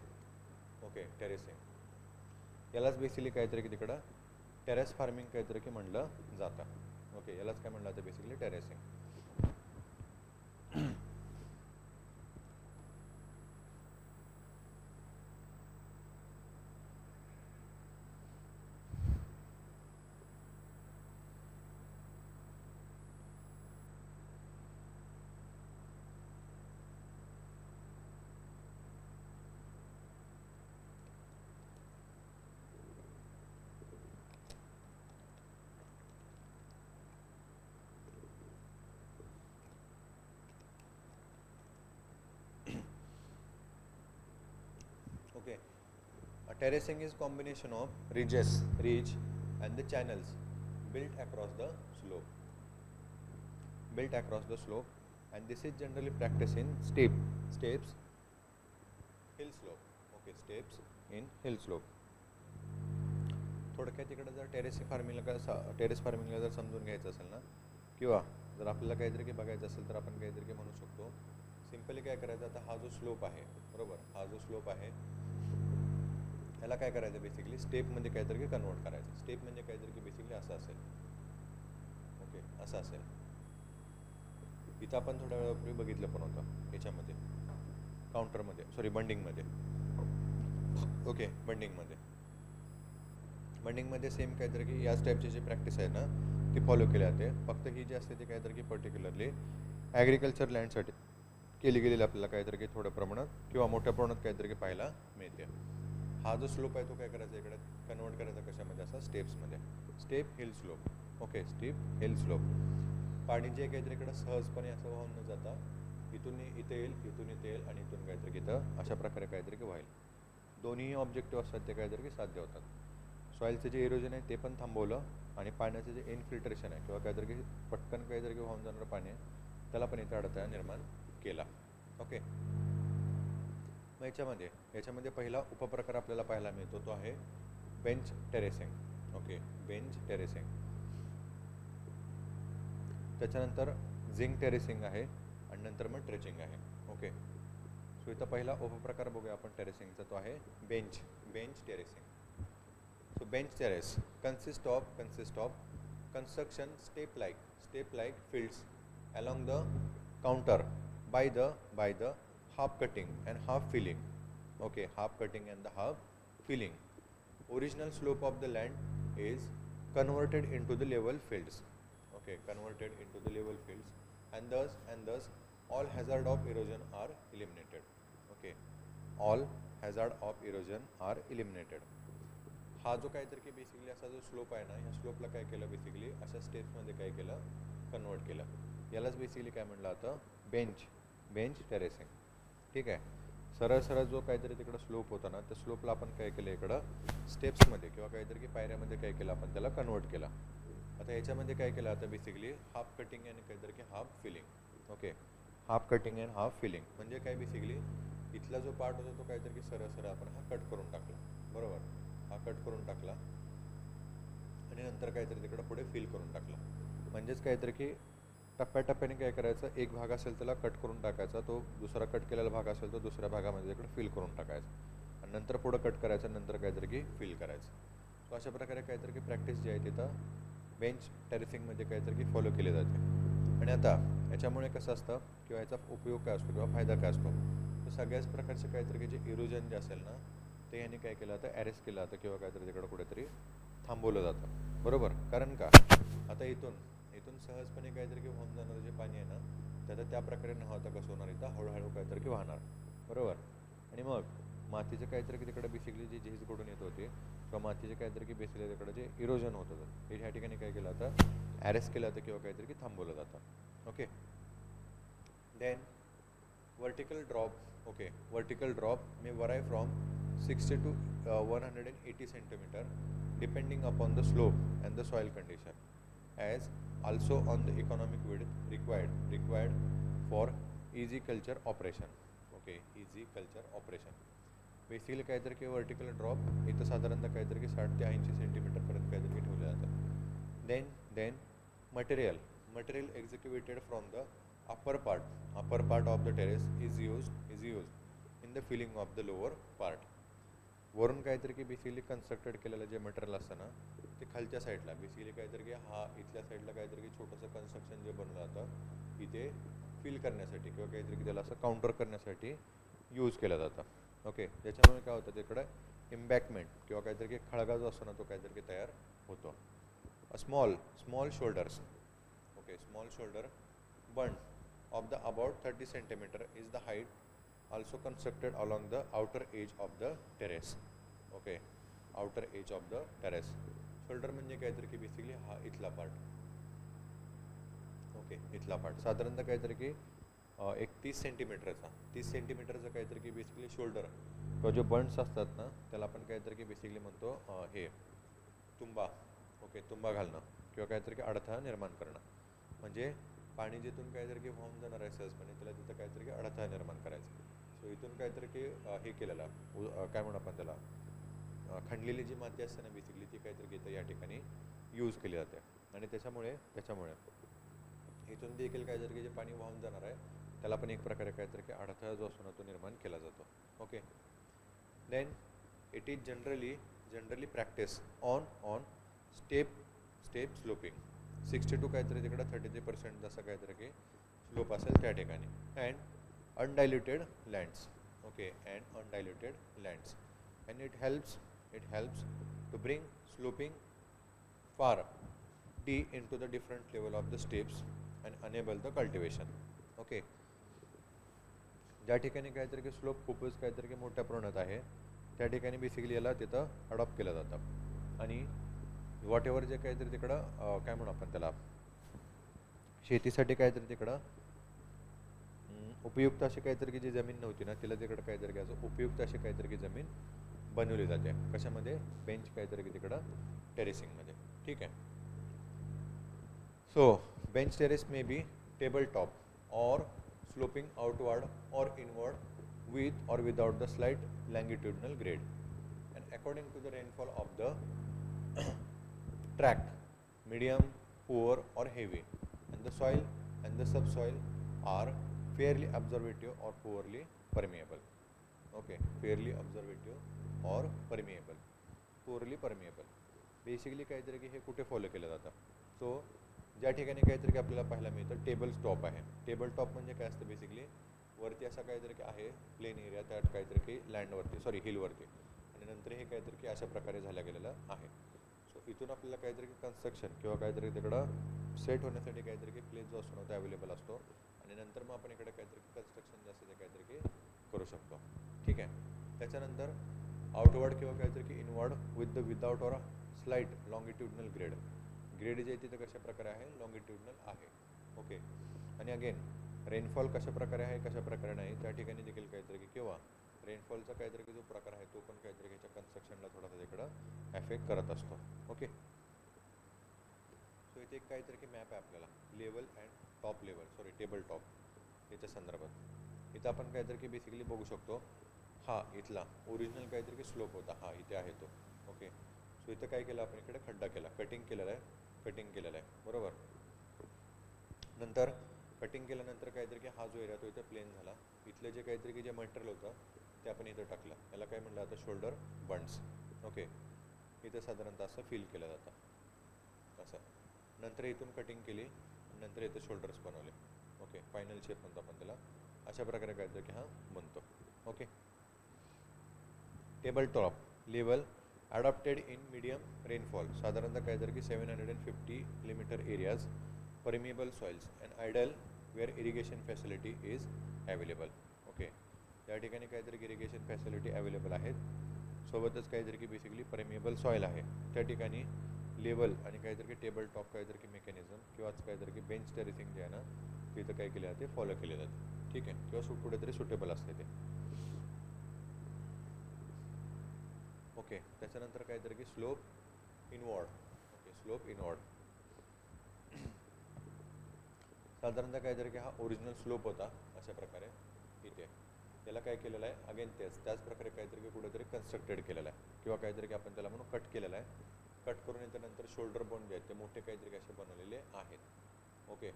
ओके, टेरेसिंग यालाच बेसिकली काहीतरी की तिकडं टेरेस फार्मिंग काहीतरी की म्हणलं जातं. ओके, यालाच काय म्हणलं जातं basically terracing. terracing is combination of ridges, ridge and the channels built across the slope. Built across the slope, and this is generally practiced in steps, hill slope. Okay, steps in hill slope. थोडक्यात इकडे जर terrace फार्मिंगला जर समजून घ्यायचं असेल ना, किंवा जर आपल्याला काहीतरी बघायचं असेल तर आपण काहीतरी म्हणू शकतो. सिंपली काय करायचं, आता हा जो स्लोप आहे बरोबर, हा जो स्लोप आहे याला काय करायचं बेसिकली स्टेपमध्ये काहीतरी कन्वर्ट करायचं. स्टेप म्हणजे काहीतरी बेसिकली असं असेल. ओके, असं असेल. इथं आपण थोड्या वेळापूर्वी बघितलं पण होतं याच्यामध्ये काउंटरमध्ये, सॉरी बंडिंगमध्ये. ओके, बंडिंगमध्ये सेम काहीतरी की याच टाईपची जी प्रॅक्टिस आहे ना ती फॉलो केली जाते. फक्त ही जी असते ती काहीतरी की पर्टिक्युलरली ॲग्रिकल्चर लँडसाठी केली गेलेली आपल्याला काहीतरी की थोड्या प्रमाणात किंवा मोठ्या प्रमाणात काहीतरी की पाहायला मिळते. हा जो स्लोप आहे तो काय करायचा इकडे कन्वर्ट करायचा कशामध्ये, असा स्टेप्समध्ये. Step hill slope. Okay, step hill slope. पाणी जे काहीतरी इकडं सहजपणे असं वाहून न जाता इथून इथे येईल, इथून इथे येईल आणि इथून काहीतरी इथं अशा प्रकारे काहीतरी की व्हाईल. दोन्ही ऑब्जेक्टिव्ह असतात ते काहीतरी की साध्य होतात. सॉईलचं जे इरोजन आहे ते पण थांबवलं आणि पाण्याचं जे इनफिल्ट्रेशन आहे किंवा काहीतरी की पटकन काहीतरी की वाहून जाणारं पाणी आहे त्याला पण इथं अडथळा निर्माण केला. ओके, मग याच्यामध्ये पहिला उपप्रकार आपल्याला पाहायला मिळतो तो आहे bench terracing. Okay, bench terracing. त्याच्यानंतर झिंक टेरेसिंग आहे आणि नंतर मग ट्रेचिंग आहे. ओके, सो इथं पहिला उपप्रकार बघूया आपण टेरेसिंगचा, तो आहे bench terracing. So bench terrace consists of construction step like fields along the counter by the half cutting and half filling. Okay, half cutting and the half filling. Original slope of the land is converted into the level fields. Okay, converted into the level fields, and thus all hazard of erosion are eliminated. Okay, all hazard of erosion are eliminated. हा जो काहीतरी की basically असा जो slope आहे ना, ह्या स्लोपला काय केलं बेसिकली अशा स्टेप्समध्ये काय केलं कन्वर्ट केलं. यालाच बेसिकली काय म्हटलं आता बेंच टेरेसिंग. ठीक आहे, सरळ जो काहीतरी तिकडं स्लोप होता ना त्या स्लोपला आपण काय केलं इकडं स्टेप्समध्ये किंवा काहीतरी की पायऱ्यामध्ये काय केलं आपण त्याला कन्वर्ट केला. आता याच्यामध्ये काय केलं आता बेसिकली हाफ कटिंग आणि काहीतरी की half filling. Okay, half cutting and half filling म्हणजे काय बेसिकली इथला जो पार्ट होता तो काहीतरी की सरळ आपण हा कट करून टाकला. बरोबर, हा कट करून टाकला आणि नंतर काहीतरी तिकडं पुढे फिल करून टाकला. म्हणजेच काहीतरी की टप्प्याटप्प्याने काय करायचं, एक भाग असेल त्याला कट करून टाकायचा, तो दुसरा कट केलेला भाग असेल तो दुसऱ्या भागामध्ये तिकडे फिल करून टाकायचा आणि नंतर पुढं कट करायचं, नंतर काहीतरी की फिल करायचं. सो अशा प्रकारे काहीतरी की प्रॅक्टिस जी आहे तिथं बेंच टेरेसिंगमध्ये काहीतरी की फॉलो केली जाते. आणि आता याच्यामुळे कसं असतं किंवा याचा उपयोग काय असतो किंवा फायदा काय असतो, तर सगळ्याच प्रकारचे काहीतरी की जे इरोजन जे असेल ना ते यांनी काय केलं आता अरेस्ट केलं जातं किंवा काहीतरी तिकडं कुठेतरी थांबवलं जातं. बरोबर, कारण का आता इथून सहजपणे काहीतरी की वाहून जाणारं जे पाणी आहे ना त्याचं त्या प्रकारे न होता कसं होणार, इथं हळूहळू काहीतरी की वाहणार. बरोबर, आणि मग मातीचं काहीतरी की तिकडे बेसिकली जी झीज घडून येत होते किंवा मातीचे काहीतरी की बेसिकली तिकडे जे इरोजन होत होतं हे ह्या ठिकाणी काय केलं जातं अरेस्ट केलं जातं किंवा काहीतरी की थांबवलं जातं. Okay, then vertical drop. Okay, vertical drop may vary from 60 to 180 centimeter depending upon the slope and the soil condition, as also on the economic width required for easy culture operation. Okay, easy culture operation. Basically काहीतरी की vertical drop इथं साधारणतः काहीतरी की 60 ते 80 सेंटीमीटरपर्यंत काहीतरी ठेवलं जातं. Then material executed from the upper part of the terrace is used in the filling of the lower part. वरून काहीतरी की बेसिकली कन्स्ट्रक्टेड केलेलं जे मटेरियल असतं ना ते खालच्या साईडला बेसिकली काहीतरी की हा इथल्या साईडला काहीतरी की छोटंसं कन्स्ट्रक्शन जे बनवलं जातं इथे फिल करण्यासाठी किंवा काहीतरी की त्याला असं काउंटर करण्यासाठी यूज केलं जातं. ओके, ज्याच्यामुळे काय होतं तिकडं इम्बॅकमेंट किंवा काहीतरी की खळगा जो असतो ना तो काहीतरी की तयार होतो. Small shoulders. Okay, small shoulder bund of the about 30 centimeter is the height also constructed along the outer edge of the terrace. Okay, outer edge of the terrace. Shoulder म्हणजे काहीतरी की बेसिकली हा इथला पार्ट. ओके, इथला part साधारणतः काहीतरी की एक 30 सेंटीमीटरचा 30 सेंटीमीटरचा काहीतरी की बेसिकली शोल्डर किंवा जो बंड्स असतात ना त्याला आपण काहीतरी की बेसिकली म्हणतो हे तुंबा. ओके, तुंबा घालणं किंवा काहीतरी की अडथळा निर्माण करणं. म्हणजे पाणी जिथून काहीतरी की वाहून जाणार आहे सहजपणे त्याला तिथं काहीतरी की अडथळा निर्माण करायचा. सो इथून काहीतरी की हे केलेलं काय म्हणू आपण त्याला खणलेली जी माती असते ना बेसिकली ती काहीतरी इथं या ठिकाणी यूज केली जाते. आणि त्याच्यामुळे इथून देखील काहीतरी की जे पाणी वाहून जाणार आहे त्याला पण एक प्रकारे काहीतरी की अडथळा जो असतो ना तो निर्माण केला जातो. Okay, then it is generally practice on step sloping 62 काहीतरी तिकडं 33% जसं काहीतरी की स्लोप असेल त्या ठिकाणी. And undiluted lands. Okay, and undiluted lands and it helps to bring sloping far deep into the different level of the steps and enable the cultivation. Okay, ज्या ठिकाणी काहीतरी की स्लोप खूपच काहीतरी की मोठ्या प्रमाणात आहे त्या ठिकाणी बेसिकली याला तिथं अडॉप्ट केलं जातं. आणि वॉट एव्हर जे काहीतरी तिकडं काय म्हणू आपण त्याला शेतीसाठी काहीतरी तिकडं उपयुक्त अशी काहीतरी की जी जमीन नव्हती ना तिला तिकडं काहीतरी घ्यायचं उपयुक्त अशी काहीतरी की जमीन बनवली जाते. कशामध्ये? बेंच काहीतरी की तिकडं टेरेसिंगमध्ये. ठीक आहे. So bench terrace may be table top और sloping outward or inward with or without the slight longitudinal grade and according to the rainfall of the tract, medium, poor or heavy, and the soil and the subsoil are fairly observative or poorly permeable. Okay, fairly observative or permeable, poorly permeable. Basically काहीतरी की हे कुठे follow केलं जातं. So ज्या ठिकाणी काहीतरी की आपल्याला पाहायला मिळतं टेबल टॉप आहे. टेबल टॉप म्हणजे काय असतं बेसिकली वरती असा काहीतरी की आहे प्लेन एरिया त्यात काहीतरी की लँडवरती हिलवरती आणि नंतर हे काहीतरी की अशा प्रकारे झाल्या गेलेलं आहे. सो इथून आपल्याला काहीतरी की कन्स्ट्रक्शन किंवा काहीतरी तिकडं सेट होण्यासाठी काहीतरी की प्लेस जो असतो ना तो अवेलेबल असतो आणि नंतर मग आपण इकडे काहीतरी कन्स्ट्रक्शन जे असतं ते काहीतरी की करू शकतो. ठीक आहे. त्याच्यानंतर आउटवर्ड किंवा काहीतरी की inward without or slight longitudinal grade जे तिथं कशा प्रकारे आहे लॉंगिट्युडनल आहे. ओके, आणि अगेन रेनफॉल कशा प्रकारे आहे कशा प्रकारे नाही त्या ठिकाणी देखील काहीतरी की किंवा रेनफॉलचा काहीतरी की जो प्रकार आहे तो पण काहीतरी ह्याच्या कन्स्ट्रक्शनला थोडासा तिकडं एफेक्ट करत असतो. ओके, सो इथे एक काहीतरी की मॅप आहे आपल्याला लेवल अँड टेबल टॉप याच्या संदर्भात. इथं आपण काहीतरी की बेसिकली बघू शकतो हा इथला ओरिजिनल काहीतरी की स्लोप होता हा इथे आहे तो. ओके, सो इथं काय केलं आपण इकडे खड्डा केला कटिंग केलेलं आहे बरोबर. नंतर कटिंग केल्यानंतर काहीतरी की हा जो एरिया तो इथं प्लेन झाला. इथलं जे काहीतरी की जे मटेरियल होतं ते आपण इथं टाकलं. याला काय म्हणलं जातं शोल्डर बंड्स. ओके, इथं साधारणतः असं फिल केलं जातं असं. नंतर इथून कटिंग केली नंतर इथं शोल्डर्स बनवले. ओके, फायनल शेप म्हणतो आपण त्याला. अशा प्रकारे काहीतरी की हा बनतो. Okay, table top level adopted in medium rainfall साधारणतः काहीतरी की 750 kilometre areas permeable soils and ideal where irrigation facility is available. Okay, त्या ठिकाणी काहीतरी इरिगेशन फॅसिलिटी अवेलेबल आहेत. सोबतच काहीतरी की बेसिकली परमिएबल सॉईल आहे त्या ठिकाणी. लेवल आणि काहीतरी की टेबल टॉप काहीतरी की मेकॅनिझम किंवा काहीतरी की बेंच टेरेसिंग जे आहे ना तिथं काय केले जाते फॉलो केले जाते. ठीक आहे, किंवा कुठेतरी सुटेबल असते ते. ओके, त्याच्यानंतर काहीतरी की slope inward. Okay, slope inward साधारणतः काहीतरी की हा ओरिजिनल स्लोप होता अशा प्रकारे इथे. त्याला काय केलेलं आहे अगेन त्याच प्रकारे काहीतरी की कुठेतरी कन्स्ट्रक्टेड केलेलं आहे किंवा काहीतरी की आपण त्याला म्हणून कट केलेलं आहे. कट करून याच्यानंतर शोल्डर बोन जे आहेत ते मोठे काहीतरी की असे बनवलेले आहेत. ओके,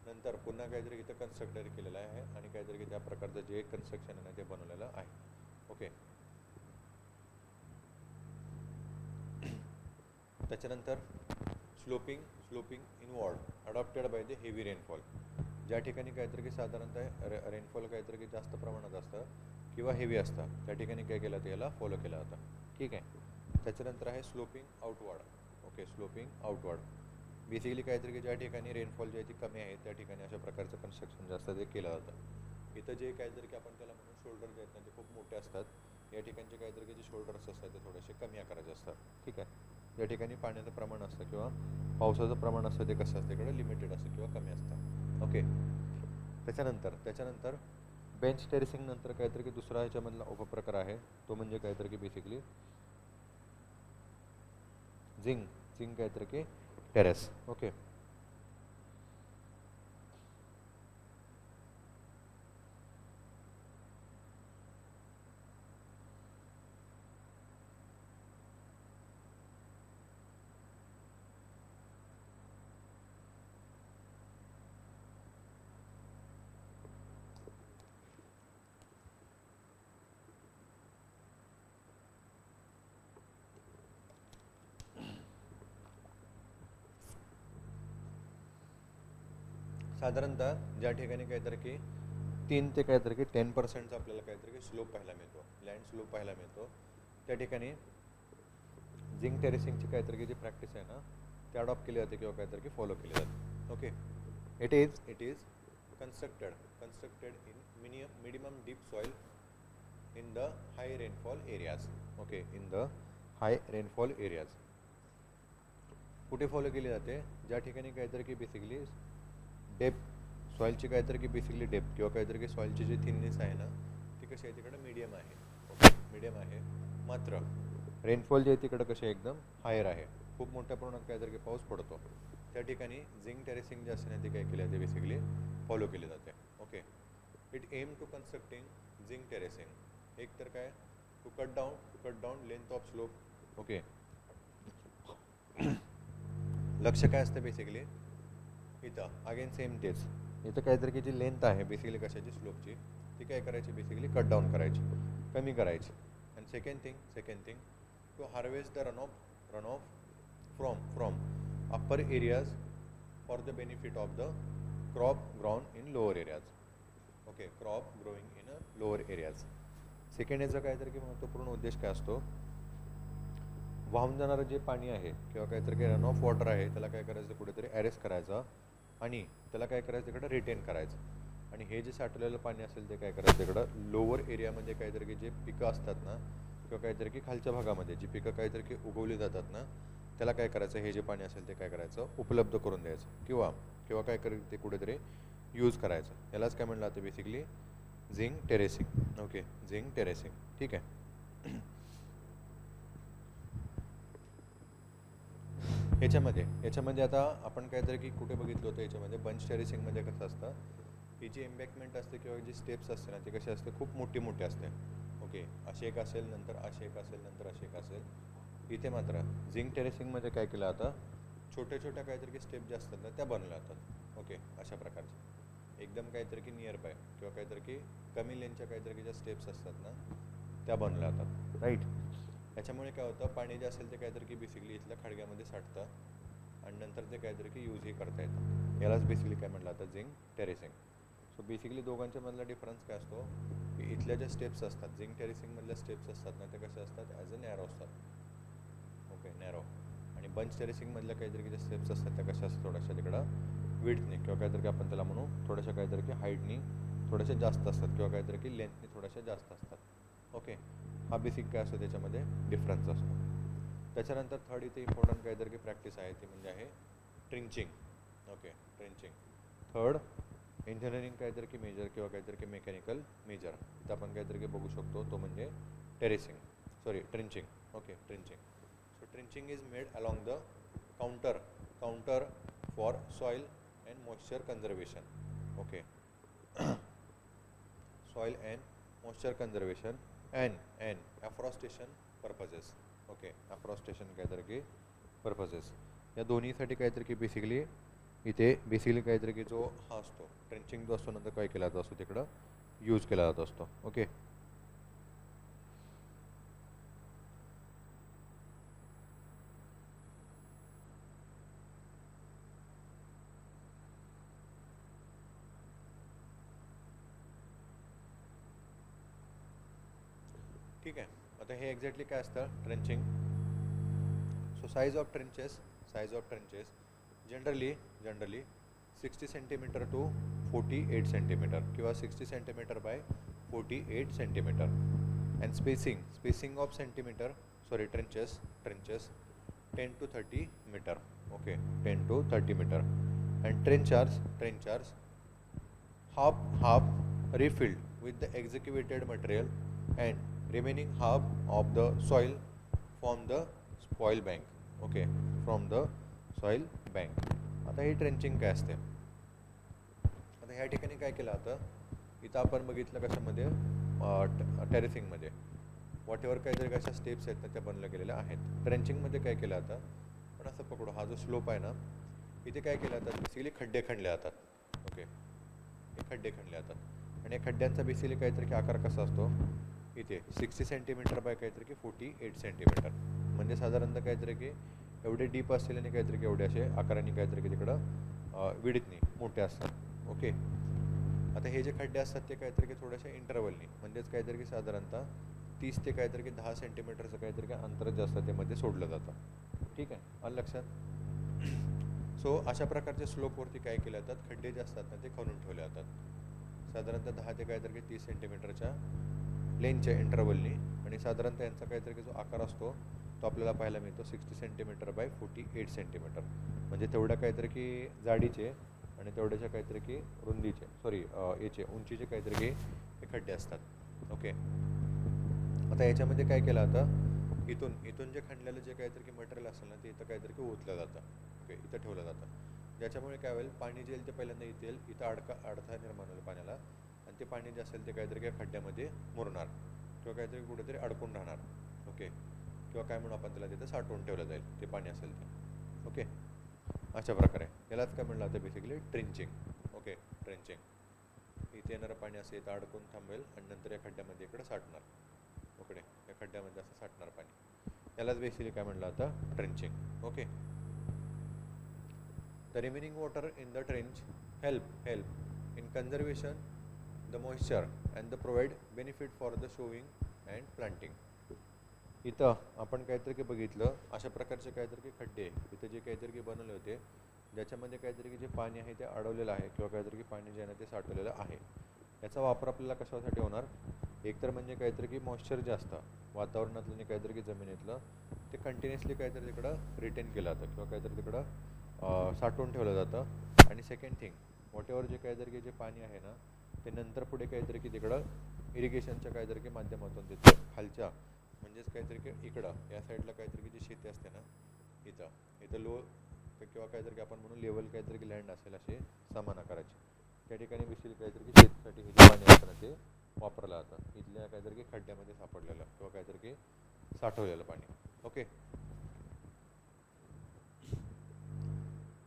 नंतर पुन्हा काहीतरी इथं कन्स्ट्रक्टेड केलेलं आहे आणि काहीतरी की त्या प्रकारचं जे कन्स्ट्रक्शन आहे ते बनवलेलं आहे. ओके, त्याच्यानंतर sloping inward adopted by the heavy rainfall. ज्या ठिकाणी काहीतरी की साधारणतः रेनफॉल काहीतरी की जास्त प्रमाणात असतं किंवा हेवी असतं त्या ठिकाणी काय केलं ते याला फॉलो केलं जातं. ठीक आहे. त्याच्यानंतर आहे sloping outward. Okay, sloping outward basically काहीतरी की ज्या ठिकाणी रेनफॉल जी आहे ती कमी आहे त्या ठिकाणी अशा प्रकारचं कन्स्ट्रक्शन जास्त ते केलं जातं. इथं जे काहीतरी की आपण त्याला म्हणून शोल्डर जे आहेत ना ते खूप मोठे असतात. या ठिकाणचे काहीतरी की जे शोल्डर्स असतात ते थोडेसे कमी आकाराचे असतात. ठीक आहे, या ठिकाणी पाण्याचं प्रमाण असतं किंवा पावसाचं प्रमाण असतं ते कसं असतं इकडे लिमिटेड असतं किंवा कमी असतं. ओके, त्याच्यानंतर बेंच टेरेसिंग नंतर काहीतरी की दुसरा ह्याच्यामधला उपप्रकार आहे तो म्हणजे काहीतरी की बेसिकली झिंग काहीतरी की टेरेस. ओके. साधारणतः ज्या ठिकाणी काहीतरी की 3 ते काहीतरी की 10% आपल्याला काहीतरी की स्लोप पाहायला मिळतो, लँड स्लोप पाहायला मिळतो, त्या ठिकाणी झिंक टेरेसिंगची काहीतरी की जी प्रॅक्टिस आहे ना ते अडॉप्ट केली जाते किंवा काहीतरी की फॉलो केली जाते. Okay. It is constructed in minimum deep soil in the high rainfall areas. Okay, in the high rainfall areas. कुठे फॉलो केली जाते? ज्या ठिकाणी काहीतरी की बेसिकली डेप्थ सॉईलची काहीतरी की बेसिकली डेप्थ किंवा काहीतरी की सॉईलची जी थिननेस आहे ना ती कशी आहे तिकडे मीडियम आहे. ओके, मीडियम आहे. मात्र रेनफॉल जे आहे तिकडं कशी एकदम हायर आहे, खूप मोठ्या प्रमाणात काहीतरी की पाऊस पडतो, त्या ठिकाणी झिंक टेरेसिंग जे असते ना ते काय केले जाते बेसिकली फॉलो केले जाते. Okay. It aim to constructing zinc terracing एक तर काय to cut down length of slope. Okay. लक्ष काय असतं बेसिकली इथं अगेन सेम तेच, इथं काहीतरी की जी लेंथ आहे बेसिकली कशाची स्लोपची ती काय करायची बेसिकली कट डाऊन करायची, कमी करायची. And second thing to harvest the run off from upper areas for the benefit of the crop ground in lower areas. Okay, crop growing in lower areas. Second याचा काहीतरी की महत्त्वपूर्ण उद्देश काय असतो, वाहून जाणारं जे पाणी आहे किंवा काहीतरी काही रन ऑफ वॉटर आहे त्याला काय करायचं कुठेतरी अरेस्ट करायचं आणि त्याला काय करायचं तिकडं रिटेन करायचं. आणि हे जे साठवलेलं पाणी असेल ते काय करायचं तिकडं लोअर एरियामध्ये काहीतरी की जे पिकं असतात ना किंवा काहीतरी की खालच्या भागामध्ये जी पिकं काहीतरी की उगवली जातात ना त्याला काय करायचं हे जे पाणी असेल ते काय करायचं उपलब्ध करून द्यायचं किंवा काय करायचं ते कुठेतरी यूज करायचं. यालाच काय म्हणलं जातं basically zinc terracing. Okay, zinc terracing. ठीक आहे. याच्यामध्ये आता आपण काहीतरी की कुठे बघितलं होतं याच्यामध्ये बंच टेरेसिंगमध्ये कसं असतं की जी एम्बॅकमेंट असते किंवा जी स्टेप्स असते ना ती कशी असते खूप मोठी असते. ओके, अशी एक असेल नंतर अशी एक असेल नंतर अशी एक असेल. इथे मात्र झिंक टेरेसिंगमध्ये काय केलं आता छोट्या काहीतरी की स्टेप ज्या असतात ना त्या बनवल्या जातात. ओके, अशा प्रकारचे एकदम काहीतरी की नियर बाय किंवा काहीतरी की कमी लेनच्या काहीतरी की ज्या स्टेप्स असतात ना त्या बनवल्या जातात. राईट. याच्यामुळे काय होतं पाणी जे असेल ते काहीतरी की बेसिकली इथल्या खडग्यामध्ये साठतं आणि नंतर ते काहीतरी की यूजही करता येतं. यालाच बेसिकली काय म्हटलं आता झिंक टेरेसिंग. सो बेसिकली दोघांच्या मधला डिफरन्स काय असतो की इथल्या ज्या स्टेप्स असतात झिंक टेरेसिंगमधल्या स्टेप्स असतात ना ते कसे असतात ॲज अ नॅरो असतात. Okay, narrow. आणि बंच टेरेसिंगमधल्या काहीतरी की ज्या स्टेप्स असतात त्या कशा असतात थोड्याशा तिकडं विड्थने किंवा काहीतरी की आपण त्याला म्हणू थोड्याशा काहीतरी की हाईटनी थोड्याशा जास्त असतात किंवा काहीतरी की लेंथनी थोड्याशा जास्त असतात. ओके, हा बेसिक काय असतो त्याच्यामध्ये डिफरन्स असतो. त्याच्यानंतर थर्ड इथे इम्पॉर्टंट काहीतरी की प्रॅक्टिस आहे ती म्हणजे आहे ट्रिंचिंग. ओके, ट्रिंचिंग. थर्ड इंजिनिअरिंग काहीतरी की मेजर किंवा काहीतरी की मेकॅनिकल मेजर इथं आपण काहीतरी की बघू शकतो तो म्हणजे trenching. Okay, trenching. So trenching is made along the contour for soil and moisture conservation. Okay, soil and moisture conservation and afforestation purposes. Okay, afforestation काहीतरी की पर्पजेस या दोन्हीसाठी काहीतरी की बेसिकली इथे बेसिकली काहीतरी की जो हा असतो ट्रेंचिंग जो असतो नंतर काय केला जात असतो तिकडं यूज केला जात असतो. ओके. ठीक आहे. आता हे एक्झॅक्टली काय असतं trenching. So size of trenches generally 60 centimetre to 48 centimetre किंवा 60 centimetre by 48 centimetre. And spacing of trenches 10 to 30 metre. Okay, 10 to 30 metre. And trenches half refilled with the excavated material, and remaining half of the soil from the soil bank. Okay, from the soil bank. आता ही trenching काय असते? आता ह्या ठिकाणी काय केलं आता, इथं आपण बघितलं कशामध्ये, टेरेसिंगमध्ये वॉट एव्हर काहीतरी कशा स्टेप्स आहेत ना त्या बनल्या गेलेल्या आहेत. ट्रेंचिंगमध्ये काय केलं आता, पण असं पकडू, हा जो स्लोप आहे ना, इथे काय केलं जातात, बेसिकली खड्डे खणले जातात. ओके, हे खड्डे खणले जातात आणि या खड्ड्यांचा बेसिकली काहीतरी आकार कसा असतो, इथे 60 सेंटीमीटर बाय काहीतरी की 48 सेंटीमीटर, म्हणजे साधारणतः काहीतरी की एवढे डीप असतील आणि काहीतरी की एवढे असे आकाराने काहीतरी की तिकडं विडथनी मोठे असतात. ओके, आता हे जे खड्डे असतात ते काहीतरी की थोड्याशा इंटरवलनी, म्हणजेच काहीतरी की साधारणतः 30 ते काहीतरी की 10 सेंटीमीटरचं काहीतरी की अंतर जे असतं ते मध्ये सोडलं जातं. ठीक आहे, आलं लक्षात? सो अशा प्रकारच्या स्लोपवरती काय केले जातात, खड्डे जे असतात ना ते खणून ठेवले जातात, साधारणतः 10 ते काहीतरी 30 सेंटीमीटरच्या लेनच्या इंटरवलनी, आणि साधारणतः यांचा काहीतरी जो आकार असतो तो आपल्याला पाहायला मिळतो 60 सेंटीमीटर बाय 48 सेंटीमीटर, म्हणजे तेवढ्या काहीतरी की जाडीचे आणि तेवढ्याच्या काहीतरी की रुंदीचे, सॉरी याचे उंचीचे काहीतरी की हे खड्डे असतात. ओके, आता याच्यामध्ये काय केलं आता, इथून जे खणलेलं जे काहीतरी की मटेरियल असेल ना ते इथं काहीतरी की ओतलं जातं. ओके, इथं ठेवलं जातं, ज्याच्यामुळे काय होईल, पाणी जे येईल ते पहिल्यांदा इथे येईल, इथं अडथळा निर्माण होईल पाण्याला, आणि ते पाणी जे असेल ते काहीतरी काही खड्ड्यामध्ये मुरणार किंवा काहीतरी कुठेतरी अडकून राहणार. ओके, किंवा काय म्हणून आपण त्याला तिथं साठवून ठेवलं जाईल ते पाणी असेल ते. ओके, अशा प्रकारे यालाच काय म्हणलं जातं, बेसिकली ट्रेंचिंग. ओके, ट्रेंचिंग, इथे येणारं पाणी असं इथं अडकून थांबेल आणि नंतर या खड्ड्यामध्ये इकडे साठणार. ओके, या खड्ड्यामध्ये असं साठणार पाणी, यालाच बेसिकली काय म्हणलं जातं, trenching. Okay, the remaining water in the trench help in conservation the moisture and the provide benefit for the sowing and planting. इथं आपण काहीतरी की बघितलं अशा प्रकारचे काहीतरी की खड्डे इथं जे काहीतरी की बनवले होते, ज्याच्यामध्ये काहीतरी की जे पाणी आहे ते अडवलेलं आहे किंवा काहीतरी की पाणी जे आहे ना ते साठवलेलं आहे. याचा वापर आपल्याला कशासाठी होणार, एकतर म्हणजे काहीतरी की मॉइश्चर जे असतं वातावरणातलं आणि काहीतरी की जमिनीतलं ते कंटिन्युअसली काहीतरी तिकडं रिटेन केलं जातं किंवा काहीतरी तिकडं साठवून ठेवलं जातं. आणि सेकंड थिंग, वॉट एव्हर जे काहीतरी की जे पाणी आहे ना ते नंतर पुढे काहीतरी की तिकडं इरिगेशनच्या काहीतरी की माध्यमातून तिथं खालच्या, म्हणजेच काहीतरी की इकडं या साईडला काहीतरी की जी शेती असते ना इथं लो किंवा काहीतरी की आपण म्हणून लेवल काहीतरी की लँड असेल असे समान आकाराची, त्या ठिकाणी विशील काहीतरी की शेतीसाठी हे जे पाणी असतं ना ते वापरलं जातं, इथल्या काहीतरी की खड्ड्यामध्ये सापडलेलं किंवा काहीतरी की साठवलेलं पाणी. ओके,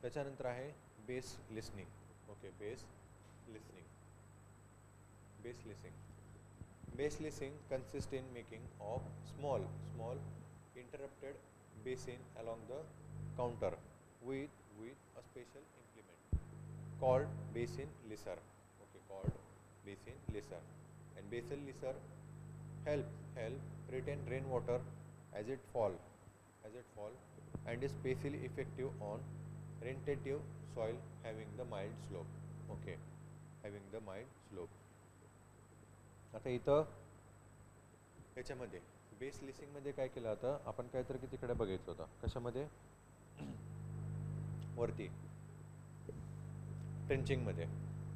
त्याच्यानंतर आहे base listening. Okay, base listening. Base listening consists in making of small interrupted basin along the counter with a special implement called basin lisser. Okay, called basin lisser. And basin lisser help retain rainwater as it fall and is specially effective on retentive soil having the mild slope. Okay, having the mild slope. आता इथं याच्यामध्ये base लिसिंगमध्ये काय केलं होतं आपण, काहीतरी की तिकडे बघितलं होतं कशामध्ये, वरती ट्रेंचिंगमध्ये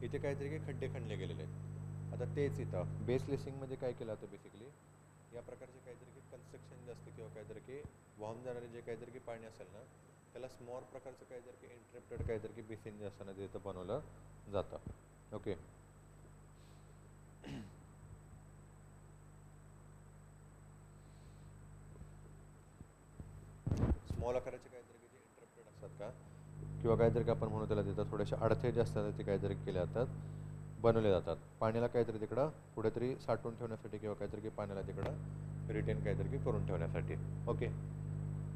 इथे काहीतरी की खड्डे खणले गेलेले आहेत. आता तेच इथं बेस लिसिंगमध्ये काय केलं होतं, बेसिकली या प्रकारचे काहीतरी की कन्स्ट्रक्शन जे असते किंवा काहीतरी की वाहून जाणारे जे काहीतरी की पाणी असेल ना त्याला स्मॉल प्रकारचं काहीतरी की इंटरप्टेड काहीतरी की बेसिन जे असतं ना ते इथं बनवलं जातं. ओके, स्मॉल आकाराचे काहीतरी की जे इंटरप्टेड असतात का किंवा काहीतरी का आपण म्हणू त्याला तिथं थोडेसे अडथळे जे असतात ते काहीतरी केले जातात, बनवले जातात पाण्याला काहीतरी तिकडं कुठेतरी साठवून ठेवण्यासाठी किंवा काहीतरी की पाण्याला तिकडं रिटेन काहीतरी की करून ठेवण्यासाठी. ओके,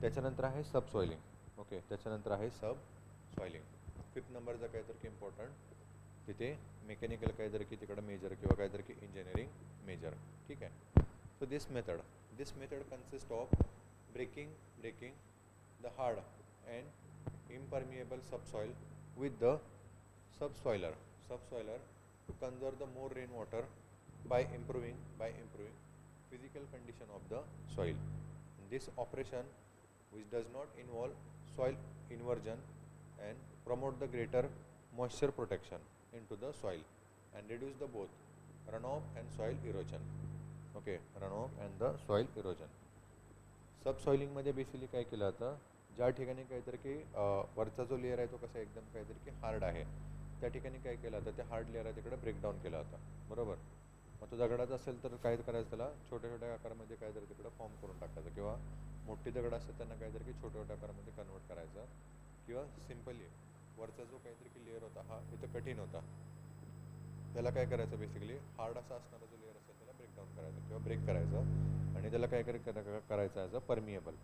त्याच्यानंतर आहे सब सॉइलिंग. ओके, त्याच्यानंतर आहे सब सॉइलिंग. 5th नंबरचा काहीतरी की इम्पॉर्टंट तिथे मेकॅनिकल काहीतरी की तिकडं मेजर किंवा काहीतरी की इंजिनिअरिंग मेजर. ठीक आहे, so this method consist of breaking the hard and impermeable subsoil with the subsoiler to conserve the more rainwater by improving physical condition of the soil. This operation, which does not involve soil inversion and promote the greater moisture protection into the soil and reduce the both runoff and soil erosion. Okay, runoff and the soil erosion. सबसॉइलिंगमध्ये basically काय केलं जातं, ज्या ठिकाणी काहीतरी की वरचा जो लेअर आहे तो कसा एकदम काहीतरी की हार्ड आहे, त्या ठिकाणी काय केलं जातं, ते हार्ड लेअर आहे तिकडे ब्रेकडाऊन केला होता. बरोबर. मग तो दगडाचा असेल तर काय करायचं, त्याला छोट्या छोट्या आकारामध्ये काहीतरी तिकडं फॉर्म करून टाकायचं, किंवा मोठी दगड असेल त्यांना काहीतरी की छोट्या छोट्या आकारामध्ये कन्वर्ट करायचं, किंवा सिम्पली वरचा जो काहीतरी की लेअर होता हा इथं कठीण होता, त्याला काय करायचं बेसिकली हार्ड असा असणारा जो लेअर असेल त्याला ब्रेकडाऊन करायचं किंवा ब्रेक करायचं, आणि त्याला काय करायचं ॲज अ परमिएबल.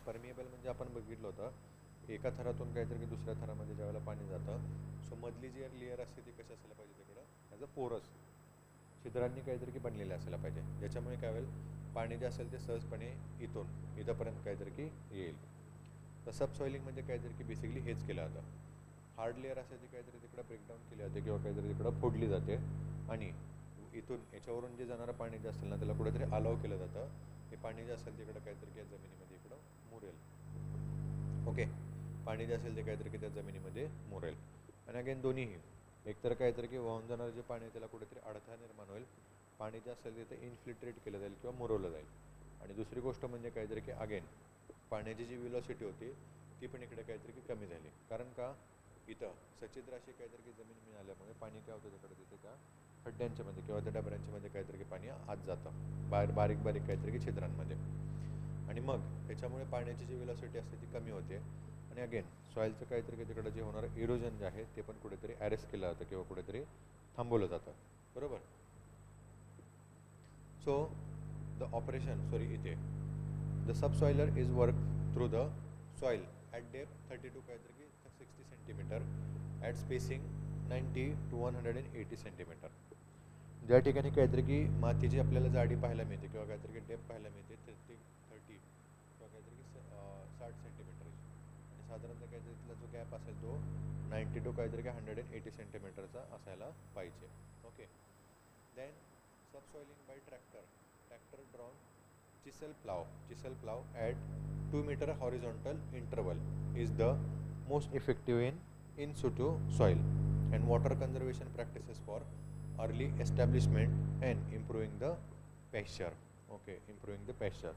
परमिएबल म्हणजे आपण बघितलं होतं एका थरातून काहीतरी दुसऱ्या थरामध्ये ज्यावेळेला पाणी जातं, सो मधली जी लेअर असते ती कशी असायला पाहिजे तिकडं ॲज अ पोरस छिद्रांनी काहीतरी की बनलेलं असायला पाहिजे, ज्याच्यामुळे काय होईल पाणी जे असेल ते सहजपणे इथंपर्यंत काहीतरी की येईल. तर सबसॉइलिंग म्हणजे काहीतरी की बेसिकली हेच केलं जातं. हार्ड लेअर असेल ती काहीतरी तिकडं ब्रेकडाऊन केली जाते किंवा काहीतरी तिकडं फोडली जाते, आणि इथून याच्यावरून जे जाणारं पाणी जे असेल ना त्याला कुठेतरी अलाव केलं जातं, हे पाणी जे असेल तिकडं काहीतरी की जमिनीमध्ये इकडं मुरेल. ओके, पाणी जे असेल ते काहीतरी की त्या जमिनीमध्ये मुरेल. आणि अगेन दोन्हीही, एकतर काहीतरी की वाहून जाणारं जे पाणी त्याला कुठेतरी अडथळा निर्माण होईल, पाणी जे असेल तिथे इन्फिल्ट्रेट केलं जाईल किंवा मुरवलं जाईल. आणि दुसरी गोष्ट म्हणजे काहीतरी की अगेन पाण्याची जी व्हेलॉसिटी होती ती पण इकडे काहीतरी की कमी झाली, कारण का इथं सच्छिद्र अशी काहीतरी की जमीन मिळाल्यामुळे पाणी काय होतं तिकडे तिथे त्या खड्ड्यांच्या मध्ये किंवा त्या डबऱ्यांच्या मध्ये काहीतरी की पाणी आत जातं बारीक बारीक काहीतरी की छिद्रांमध्ये, आणि मग त्याच्यामुळे पाण्याची जी व्हेलॉसिटी असते ती कमी होते. आणि अगेन सॉईलचं काहीतरी की तिकडं जे होणारं इरोजन जे आहे ते पण कुठेतरी अरेस्ट केलं जातं किंवा कुठेतरी थांबवलं जातं. बरोबर. सो द ऑपरेशन इथे the subsoiler is work through the soil at depth 32 काहीतरी की 60 centimetre, at spacing 90 to 180 centimetre. ज्या ठिकाणी काहीतरी की मातीची आपल्याला जाडी पाहायला मिळते किंवा काहीतरी की डेप्थ पाहायला मिळते 30 किंवा काहीतरी की 60 सेंटीमीटरची, आणि साधारणतः काहीतरी तिथला जो गॅप असेल तो 90 to काहीतरी की 180 सेंटीमीटरचा असायला पाहिजे. Okay. Then subsoiling by tractor drawn chisel plow at 2 meter horizontal interval is the most effective in situ soil and water conservation practices for early establishment and improving the pasture. Okay, improving the pasture.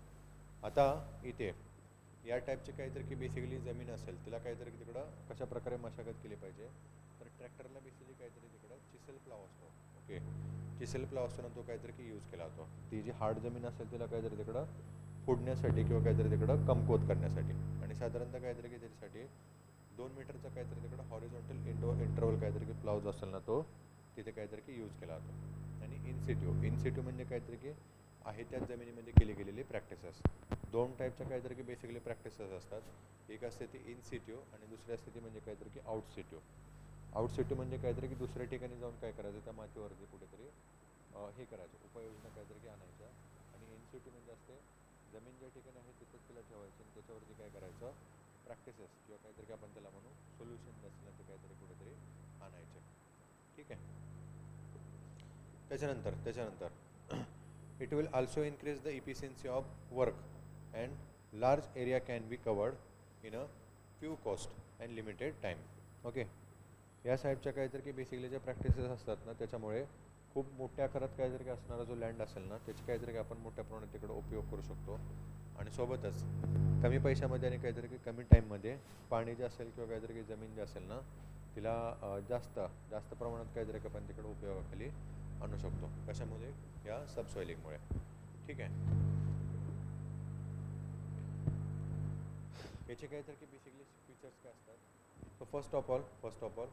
आता इथे या टाईपची काहीतरी की basically जमीन असेल तिला काहीतरी तिकडं कशा प्रकारे मशागत केली पाहिजे, तर ट्रॅक्टरला बेसिकली काहीतरी तिकडं चिसेल प्लाव असतो. ओके, चिसेल प्लाव असतो ना तो काहीतरी की यूज केला जातो. ती जी हार्ड जमीन असेल तिला काहीतरी तिकडं फोडण्यासाठी किंवा काहीतरी तिकडं कमकुवत करण्यासाठी, आणि साधारणतः काहीतरी की त्याच्यासाठी 2 मीटरचा काहीतरी तिकडं हॉरिझॉन्टल इंटरवल काहीतरी की प्लाव जो असेल ना तो तिथे काहीतरी की यूज केला जातो. आणि इनसिट्यू म्हणजे काहीतरी की आहे त्याच जमिनीमध्ये केली गेलेली प्रॅक्टिसेस. 2 टाईपच्या काहीतरी की बेसिकली प्रॅक्टिसेस असतात. एक असते ती इनसिट्यू आणि दुसरी असते ती म्हणजे काहीतरी की आउटसिट्यू म्हणजे काहीतरी की दुसऱ्या ठिकाणी जाऊन काय करायचं, त्या मातीवरती कुठेतरी हे करायचं, उपाययोजना काहीतरी की आणायच्या. आणि इनसिट्यू म्हणजे असते जमीन ज्या ठिकाणी आहे तिथंच तिला ठेवायची आणि त्याच्यावरती काय करायचं, प्रॅक्टिसेस किंवा काहीतरी की आपण त्याला म्हणू सोल्युशन असलं ते काहीतरी कुठेतरी आणायचे. ठीक आहे. त्याच्यानंतर it will also increase the efficiency of work and large area can be covered in a few cost and limited time. Okay, या साईडच्या काहीतरी की बेसिकली ज्या प्रॅक्टिसेस असतात ना त्याच्यामुळे खूप मोठ्या आकारात काहीतरी असणारा जो लँड असेल ना त्याची काहीतरी आपण मोठ्या प्रमाणात तिकडे उपयोग करू शकतो, आणि सोबतच कमी पैशामध्ये आणि काहीतरी की कमी टाईममध्ये पाणी जे असेल किंवा काहीतरी की जमीन जी असेल ना तिला जास्त प्रमाणात काहीतरी आपण तिकडे उपयोगाखाली आणू शकतो. कशामुळे? या सबसॉइलिंगमुळे. ठीक आहे. याचे काहीतरी की बेसिकली फीचर्स काय असतात, so first of all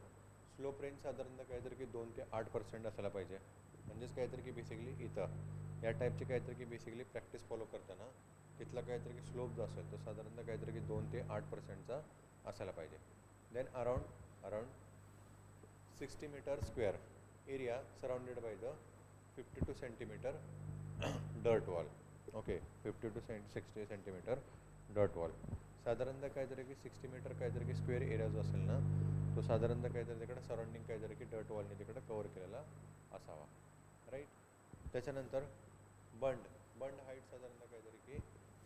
slope range साधारणतः काहीतरी की 2 ते 8% असायला पाहिजे. म्हणजेच काहीतरी की बेसिकली इथं या टाईपची काहीतरी की बेसिकली प्रॅक्टिस फॉलो करताना तिथला काहीतरी की स्लोप जो असेल तो साधारणतः काहीतरी की 2 ते 8%चा असायला पाहिजे. Then around 60 metre square area surrounded by the 52 centimetre dirt wall. Okay, 50 to 60 centimetre dirt wall. साधारणतः काहीतरी की 60 मीटर काहीतरी की स्क्वेअर एरिया जो असेल ना तो साधारणतः काहीतरी तिकडे सराउंडिंग काहीतरी की डर्ट वॉलने तिकडे कव्हर केलेला असावा. राईट. त्याच्यानंतर बंड हाईट साधारणतः काहीतरी की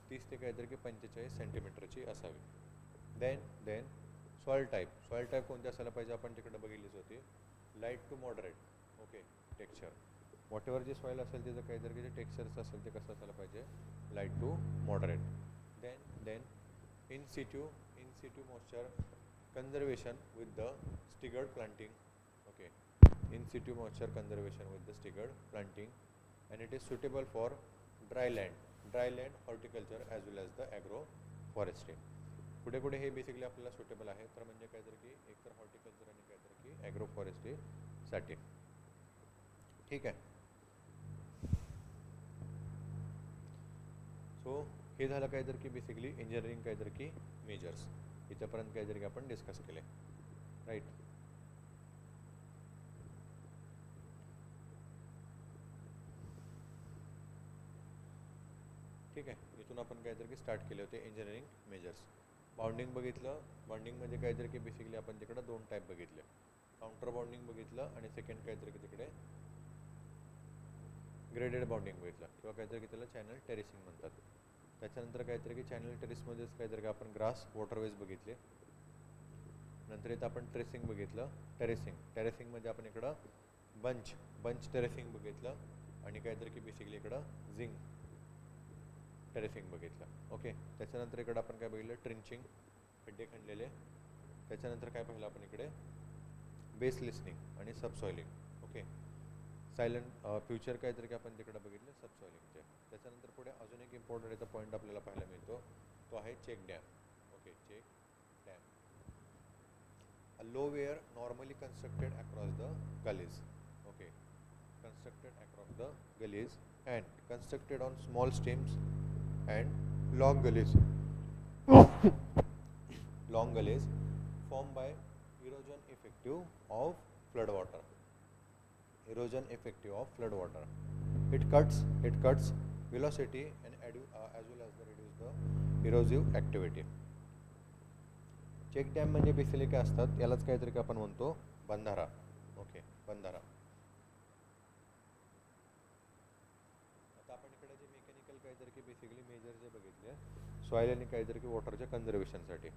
30 ते काहीतरी की 45 सेंटीमीटरची असावी. देन सॉइल टाईप कोणती असायला पाहिजे आपण तिकडे बघितलीच होती. Light to moderate okay texture. Whatever जे सॉईल असेल त्याचं काहीतरी जे टेक्स्चरचं असेल ते कसं असायला पाहिजे light to moderate. Then in situ moisture conservation with the staggered planting. Okay, in situ moisture conservation with the staggered planting, and it is suitable for dry land horticulture as well as the agroforestry. पुढे पुढे हे basically आपल्याला suitable आहे तर म्हणजे काहीतरी की एकतर हॉर्टिकल्चर आणि काहीतरी की ॲग्रोफॉरेस्ट्रीसाठी. ठीक आहे. सो हे झालं काहीतरी की बेसिकली इंजिनिअरिंग काहीतरी की मेजर्स इथपर्यंत काहीतरी की आपण डिस्कस केले राईट. ठीक आहे. इथून आपण काहीतरी की स्टार्ट केले होते इंजिनिअरिंग मेजर्स. बाउंडिंग बघितलं. बाउंडिंगमध्ये काहीतरी की बेसिकली आपण तिकडे दोन टाईप बघितले. काउंटर बाउंडिंग बघितलं आणि सेकंड काहीतरी की तिकडे ग्रेडेड बाउंडिंग बघितलं किंवा काहीतरी की त्याला चॅनल टेरेसिंग म्हणतात. त्याच्यानंतर काहीतरी की चॅनल टेरेसमध्येच काहीतरी की आपण ग्रास वॉटरवेज बघितले. नंतर इथं आपण ट्रेसिंग बघितलं. टेरेसिंगमध्ये आपण इकडं बंच टेरेसिंग बघितलं आणि काहीतरी की बेसिकली इकडं झिंग टेरेसिंग बघितलं. ओके. त्याच्यानंतर इकडं आपण काय बघितलं ट्रिंचिंग खड्डे खणलेले. त्याच्यानंतर काय पाहिलं आपण इकडे बेस लिस्निंग आणि सबसॉइलिंग. ओके. सायलेंट फ्युचर काहीतरी की आपण तिकडं बघितलं सबसॉइलिंगचे. त्याच्यानंतर पुढे अजून एक इम्पॉर्टंट याचा पॉईंट आपल्याला पाहायला मिळतो तो आहे check dam. Okay. Check dam a low weir normally constructed across the gullies. Okay. constructed across the gullies and constructed on small streams and long gullies formed by erosion effective of floodwater. It cuts velocity and as well as the reduce the erosive activity. Check dam म्हणजे basically काय असतात यालाच काहीतरी की आपण म्हणतो बंधारा. Okay. बंधारा. काहीतरी की बेसिकली मेजर जे बघितले सॉईल आणि काहीतरी की वॉटरच्या कन्झर्वेशनसाठी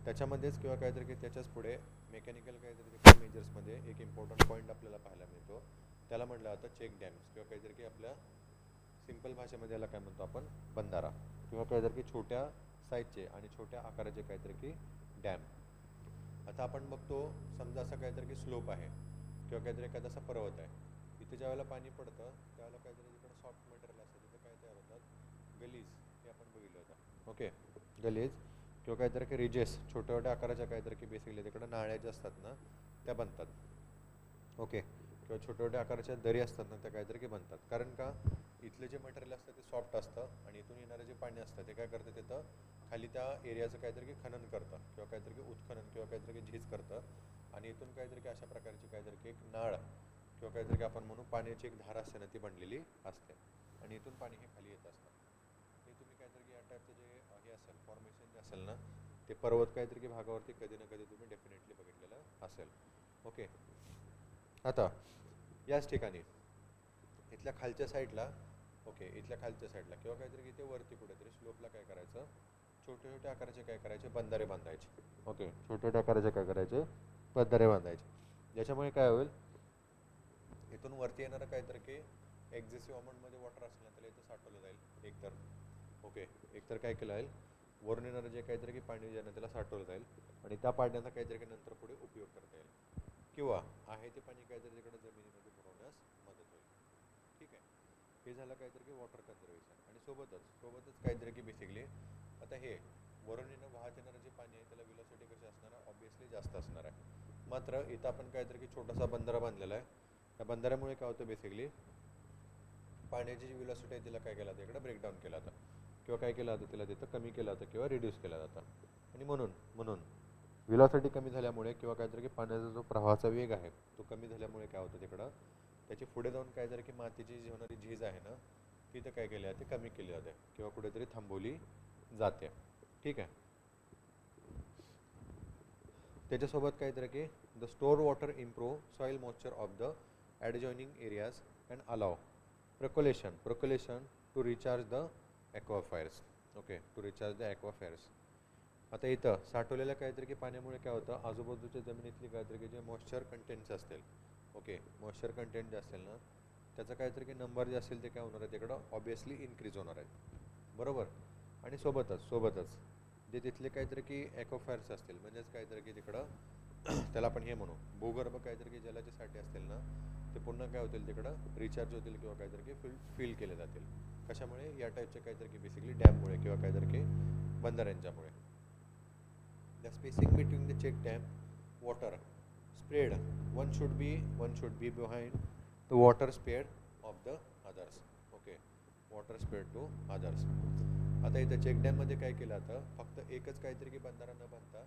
त्याच्यामध्येच किंवा काहीतरी की त्याच्याच पुढे मेकॅनिकल काहीतरी मेजर्समध्ये एक इम्पॉर्टंट पॉईंट आपल्याला पाहायला मिळतो त्याला म्हटलं जातं चेक डॅम्स किंवा काहीतरी की आपल्या सिंपल भाषेमध्ये याला काय म्हणतो आपण बंधारा किंवा काहीतरी की छोट्या साईजचे आणि छोट्या आकाराचे काहीतरी की डॅम. आता आपण बघतो समजा असं काहीतरी की स्लोप आहे किंवा काहीतरी एखादा असा पर्वत आहे. इथे ज्या वेळेला पाणी पडतं त्यावेळेला काहीतरी जिकडे सॉफ्ट मटेरियल असतं तिथे काय तयार होतात गलीज हे आपण बघितलं होतं. ओके. गलीज किंवा काहीतरी की रिजेस छोट्या छोट्या आकाराच्या काहीतरी की बेसिकली तिकडे नाळ्या ज्या असतात ना त्या बनतात. ओके. किंवा छोट्या छोट्या आकाराच्या दरी असतात ना त्या काहीतरी की बनतात. कारण का इथले जे मटेरियल असतं ते सॉफ्ट असतं आणि इथून येणारे जे पाणी असतं ते काय करतं तिथं खाली त्या एरियाचं काहीतरी की खनन करतं किंवा काहीतरी की उत्खनन किंवा काहीतरी की झीज करतं आणि इथून काहीतरी की अशा प्रकारची काहीतरी की एक नाळ किंवा काहीतरी की आपण म्हणू पाण्याची एक धार असते ना ती बनलेली असते आणि इथून पाणी हे खाली येत असतं. हे तुम्ही काहीतरी की या टाईपचं जे हे असेल फॉर्मेशन जे असेल ना ते पर्वत काहीतरी की भागावरती कधी ना कधी तुम्ही डेफिनेटली बघितलेलं असेल. ओके. आता याच ठिकाणी इथल्या खालच्या साईडला किंवा काहीतरी की ते वरती कुठेतरी स्लोपला काय करायचं छोटे छोटे आकाराचे काय करायचे बंधारे बांधायचे. ओके. छोटे छोटे आकाराचे काय करायचे बंधारे बांधायचे ज्याच्यामुळे काय होईल इथून वरती येणारं काहीतरी की एक्झेसिव्ह अमाऊंटमध्ये वॉटर असेल ना त्याला इथं साठवलं जाईल एकतर. ओके. एकतर काय केलं जाईल वरून येणारं जे काहीतरी की पाणी जे ना त्याला साठवलं जाईल आणि त्या पाण्याचा काहीतरी की नंतर पुढे उपयोग करता येईल किंवा आहे ते पाणी काहीतरी तिकडे जमिनीमध्ये पुरवण्यास मदत होईल. ठीक आहे. हे झालं काहीतरी की वॉटर कन्झर्वेशन आणि सोबतच काहीतरी की बेसिकली आता हे वरून येणं वाहत येणारं जे पाणी आहे त्याला व्हेलॉसिटी कशी असणार आहे ऑब्विसली जास्त असणार आहे. मात्र इथं आपण काहीतरी की छोटासा बंधारा बांधलेला आहे. त्या बंधाऱ्यामुळे काय होतं बेसिकली पाण्याची जी व्हेलॉसिटी आहे तिला काय केलं जातं इकडे ब्रेकडाऊन केला जातं किंवा काय केलं जातं तिला तिथं कमी केलं जातं किंवा रिड्यूस केलं जातं. आणि म्हणून व्हेलॉसिटी कमी झाल्यामुळे किंवा काहीतरी की पाण्याचा जो प्रवाहाचा वेग आहे तो कमी झाल्यामुळे काय होतं तिकडं त्याची पुढे जाऊन काहीतरी की मातीची जी होणारी झीज आहे ना तिथं काय केली जाते कमी केली जाते किंवा कुठेतरी थांबवली जाते. ठीक आहे. त्याच्यासोबत काहीतरी की the store water improve soil moisture of the adjoining areas and allow percolation to recharge the aquifers. Okay. To recharge the aquifers. आता इथं साठवलेल्या काहीतरी की पाण्यामुळे काय होतं आजूबाजूच्या जमिनीतली काहीतरी की जे मॉइश्चर कंटेंट्स असतील ओके, मॉइश्चर कंटेंट जे असेल ना त्याचं काहीतरी की नंबर जे असेल ते काय होणार आहे तिकडं ऑब्वियसली इन्क्रीज होणार आहे, बरोबर. आणि सोबतच जे तिथले काहीतरी की ॲक्वाफायर्स असतील म्हणजेच काहीतरी की तिकडं त्याला आपण हे म्हणू भूगर्भ काहीतरी की जलाचे साठे असतील ना ते पुन्हा काय होतील तिकडं रिचार्ज होतील किंवा काहीतरी की फिल केले जातील. कशामुळे? या टाईपचे काहीतरी की बेसिकली डॅममुळे किंवा काहीतरी की बंधाऱ्यांच्यामुळे. The spacing between the check dam water spread one should be behind the water spread of the others. Okay, water spread to others. आता इथं चेक डॅममध्ये काय केलं आता फक्त एकच काहीतरी की बंधारा न बांधता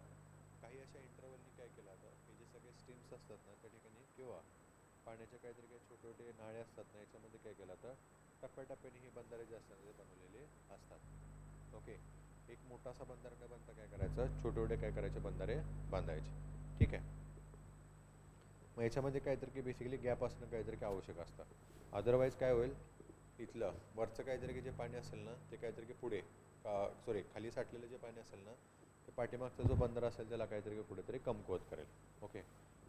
काही अशा इंटरवलनी काय केलं आता हे जे सगळे स्ट्रीम्स असतात ना त्या ठिकाणी किंवा पाण्याचे काहीतरी काही छोटे छोटे नाळे असतात ना याच्यामध्ये काय केलं आता टप्प्याटप्प्याने हे बंधारे जे असतात ते बनवलेले असतात. ओके, एक मोठासा बंधारा न बांधता काय करायचं छोटे छोटे काय करायचे बंधारे बांधायचे. ठीक आहे, मग याच्यामध्ये काहीतरी की बेसिकली गॅप असणं काहीतरी की आवश्यक असतं. अदरवाईज काय होईल इथलं वरचं काहीतरी की जे पाणी असेल ना ते काहीतरी की पुढे सॉरी खाली साठलेलं जे पाणी असेल ना ते पाठीमागचा जो बंधारा असेल त्याला काहीतरी की कुठेतरी कमकुवत करेल. ओके,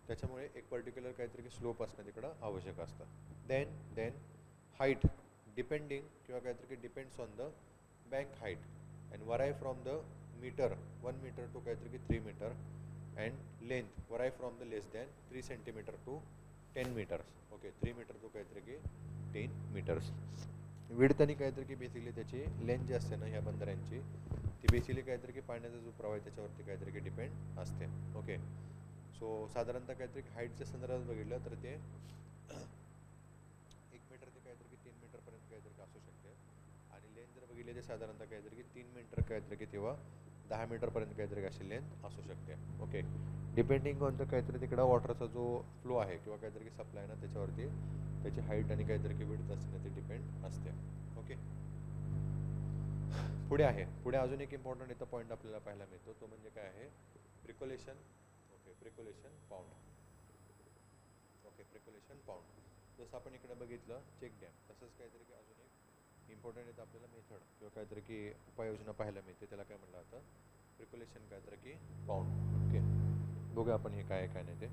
त्याच्यामुळे एक पर्टिक्युलर काहीतरी की स्लोप असणं तिकडं आवश्यक असतं. देन हाईट डिपेंडिंग किंवा काहीतरी की depends on the bank height and vary from the metre 1 metre to काहीतरी की 3 metre and length vary from the less than 3 centimetre to 10 metres. Okay, 3 metre to काहीतरी की 10 मीटर्स. विड्थ आणि काहीतरी की बेसिकली त्याची लेंथ जी असते ना ह्या बंधाऱ्यांची ती बेसिकली काहीतरी की पाण्याचा जो प्रवाह आहे त्याच्यावरती काहीतरी की डिपेंड असते. ओके, सो साधारणतः काहीतरी हाईटच्या संदर्भात बघितलं तर ते 1 मीटर ते काहीतरी की 3 मीटरपर्यंत काहीतरी असू शकते आणि लेंथ जर बघितली ते साधारणतः काहीतरी की 3 मीटर काहीतरी की तेव्हा 10 मीटरपर्यंत काहीतरी अशी लेंथ असू शकते. ओके, डिपेंडिंग ऑन द काहीतरी तिकडं वॉटरचा जो फ्लो आहे किंवा काहीतरी की सप्लाय ना त्याच्यावरती त्याची हाईट आणि काहीतरी की विड्थ असते ना ते डिपेंड असते. ओके, पुढे अजून एक इम्पॉर्टंट इथं पॉईंट आपल्याला पाहायला मिळतो तो म्हणजे काय आहे percolation. Okay, percolation pond. Okay, percolation pond. जसं आपण इकडे बघितलं चेक डॅम तसंच काहीतरी की अजून एक इम्पॉर्टंट इथं आपल्याला मेथड किंवा काहीतरी की उपाययोजना पाहायला मिळते त्याला काय म्हणलं जातं प्रिकोलेशन काहीतरी की पाऊंड. ओके, बघूया आपण हे काय काय नाही ते.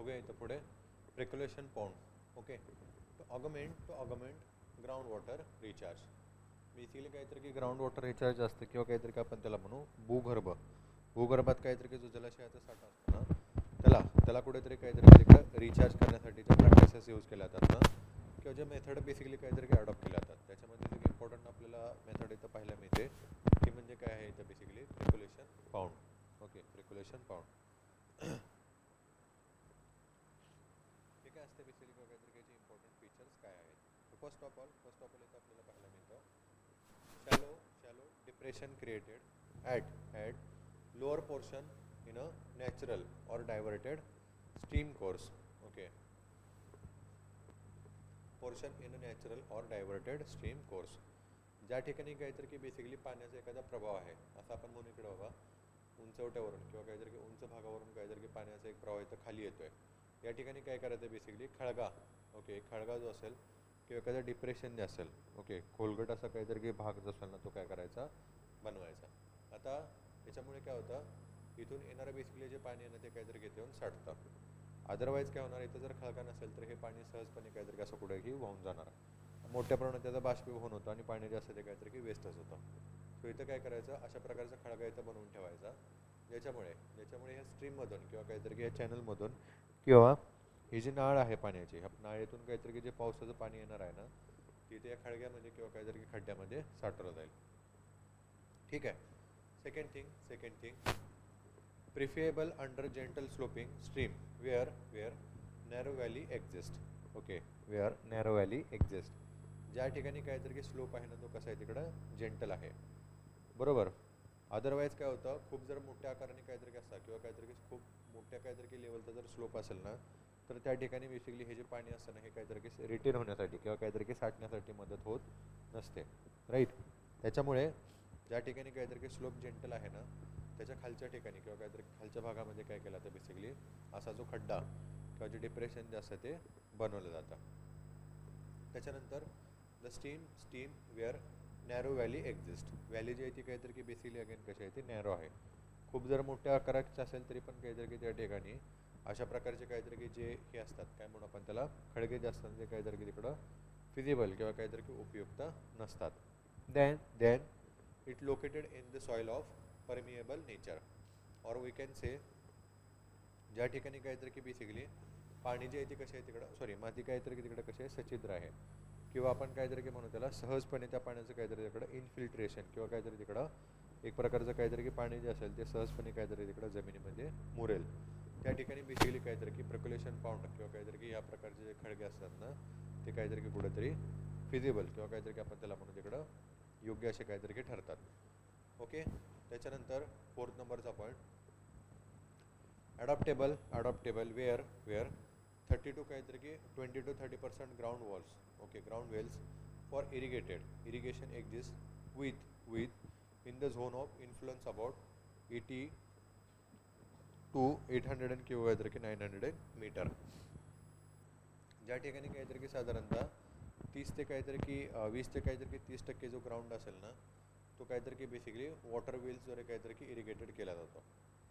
बघूया इथं पुढे percolation pond. Okay, to augment ground water recharge. Basically काहीतरी की ग्राउंड वॉटर रिचार्ज असते किंवा काहीतरी आपण त्याला म्हणू भूगर्भात काहीतरी की जो जलाशयाचा साठा असतो ना त्याला कुठेतरी काहीतरी तिकडं रिचार्ज करण्यासाठी ज्या प्रॅक्टिसेस यूज केल्या जातात ना किंवा जे मेथड बेसिकली काहीतरी की अडॉप्ट केल्या जातात त्याच्यामध्ये एक इम्पॉर्टंट आपल्याला मेथड इथं पाहायला मिळते ती म्हणजे काय आहे इथं बेसिकली प्रिक्युलेशन पाऊंड. ओके, प्रिक्युलेशन पाऊंड हे काय असते बेसिकली किंवा काहीतरी त्याचे इम्पॉर्टंट फीचर्स काय आहेत. फर्स्ट ऑफ ऑल इथं आपल्याला पाहायला मिळतं shallow depression created at lower portion in a natural or diverted stream course. Okay, portion in a natural or diverted stream course. ज्या ठिकाणी काहीतरी की बेसिकली पाण्याचा एखादा प्रभाव आहे असं आपण म्हणू इकडे बाबा उंचवट्यावरून किंवा काहीतरी उंच भागावरून काहीतरी की पाण्याचा एक प्रवाह इथं खाली येतोय. या ठिकाणी काय करायचं बेसिकली खळगा. ओके, खळगा जो असेल किंवा एखादं डिप्रेशन जे असेल ओके खोलगट असा काहीतरी की भाग जो असेल ना तो काय करायचा बनवायचा. आता त्याच्यामुळे काय होतं इथून येणारं बेसिकली जे पाणी आहे ना ते काहीतरी घेते येऊन साठतं. अदरवाईज काय होणार इथं जर खळगा नसेल तर हे पाणी सहजपणे काहीतरी असं कुठेही वाहून जाणार. मोठ्या प्रमाणात त्याचं बाष्पीभवन होतं आणि पाणी जे असतं ते काहीतरी की वेस्टच होतं. सो इथं काय करायचं अशा प्रकारचा खळगा इथं बनवून ठेवायचा ज्याच्यामुळे ह्या स्ट्रीममधून किंवा काहीतरी की ह्या चॅनलमधून किंवा ही जी नाळ आहे पाण्याची ह्या नाळेतून काहीतरी की जे पावसाचं पाणी येणार आहे ना तिथे या खळग्यामध्ये किंवा काहीतरी खड्ड्यामध्ये साठवलं जाईल. ठीक आहे. Second thing preferable under gentle sloping stream where narrow valley exist. Okay, where narrow valley exist. ज्या ठिकाणी काहीतरी की स्लोप आहे ना तो कसा आहे तिकडं जेंटल आहे. बरोबर. अदरवाईज काय होतं खूप जर मोठ्या आकाराने काहीतरी असतं किंवा काहीतरी खूप मोठ्या काहीतरी की लेवलचा जर स्लोप असेल ना तर त्या ठिकाणी बेसिकली हे जे पाणी असतं ना हे काहीतरी की रिटेन होण्यासाठी किंवा काहीतरी की साठण्यासाठी मदत होत नसते. राईट. त्याच्यामुळे ज्या ठिकाणी काहीतरी की स्लोप जेंटल आहे ना त्याच्या खालच्या ठिकाणी किंवा काहीतरी खालच्या भागामध्ये काय केलं तर बेसिकली असा जो खड्डा किंवा जे डिप्रेशन जे असतं ते बनवलं जातं. त्याच्यानंतर the stream where narrow valley exist. Valley जी आहे ती काहीतरी की बेसिकली अगेन कशी आहे ती नॅरो आहे. खूप जर मोठ्या आकाराची असेल तरी पण काहीतरी की त्या ठिकाणी अशा प्रकारचे काहीतरी की जे हे असतात काय म्हणून आपण त्याला खळगे जे असतात ते काहीतरी की तिकडं फिजिबल किंवा काहीतरी की उपयुक्त नसतात. Then it located in the soil of permeable nature और वी कॅन से ज्या ठिकाणी काहीतरी की बेसिकली पाणी जे आहे ते कसे आहे तिकडं माती काहीतरी की तिकडं कसे आहे सच्छिद्र आहे किंवा आपण काहीतरी की म्हणू त्याला सहजपणे त्या पाण्याचं काहीतरी तिकडं इन्फिल्ट्रेशन किंवा काहीतरी तिकडं एक प्रकारचं काहीतरी की पाणी जे असेल ते सहजपणे काहीतरी तिकडं जमिनीमध्ये मुरेल. त्या ठिकाणी बेसिकली काहीतरी की प्रिक्युलेशन पाऊंड किंवा काहीतरी की या प्रकारचे जे खळगे असतात ना ते काहीतरी की कुठेतरी फिजिबल किंवा काहीतरी की आपण त्याला म्हणू तिकडं योग्य असे काहीतरी की ठरतात. ओके. त्याच्यानंतर 4th नंबरचा पॉईंट अडॉप्टेबल वेअर 30 to काहीतरी की 20 to 30% ground walls. Okay, ground wells for irrigation exist with in the zone of influence about 80 to 800 किंवा काहीतरी की 900 मीटर. ज्या ठिकाणी काहीतरी की साधारणतः 30 ते काहीतरी की 20 ते काहीतरी की 30% जो ग्राउंड असेल ना तो काहीतरी की बेसिकली वॉटर वेल्सद्वारे काहीतरी की इरिगेटेड केला जातो.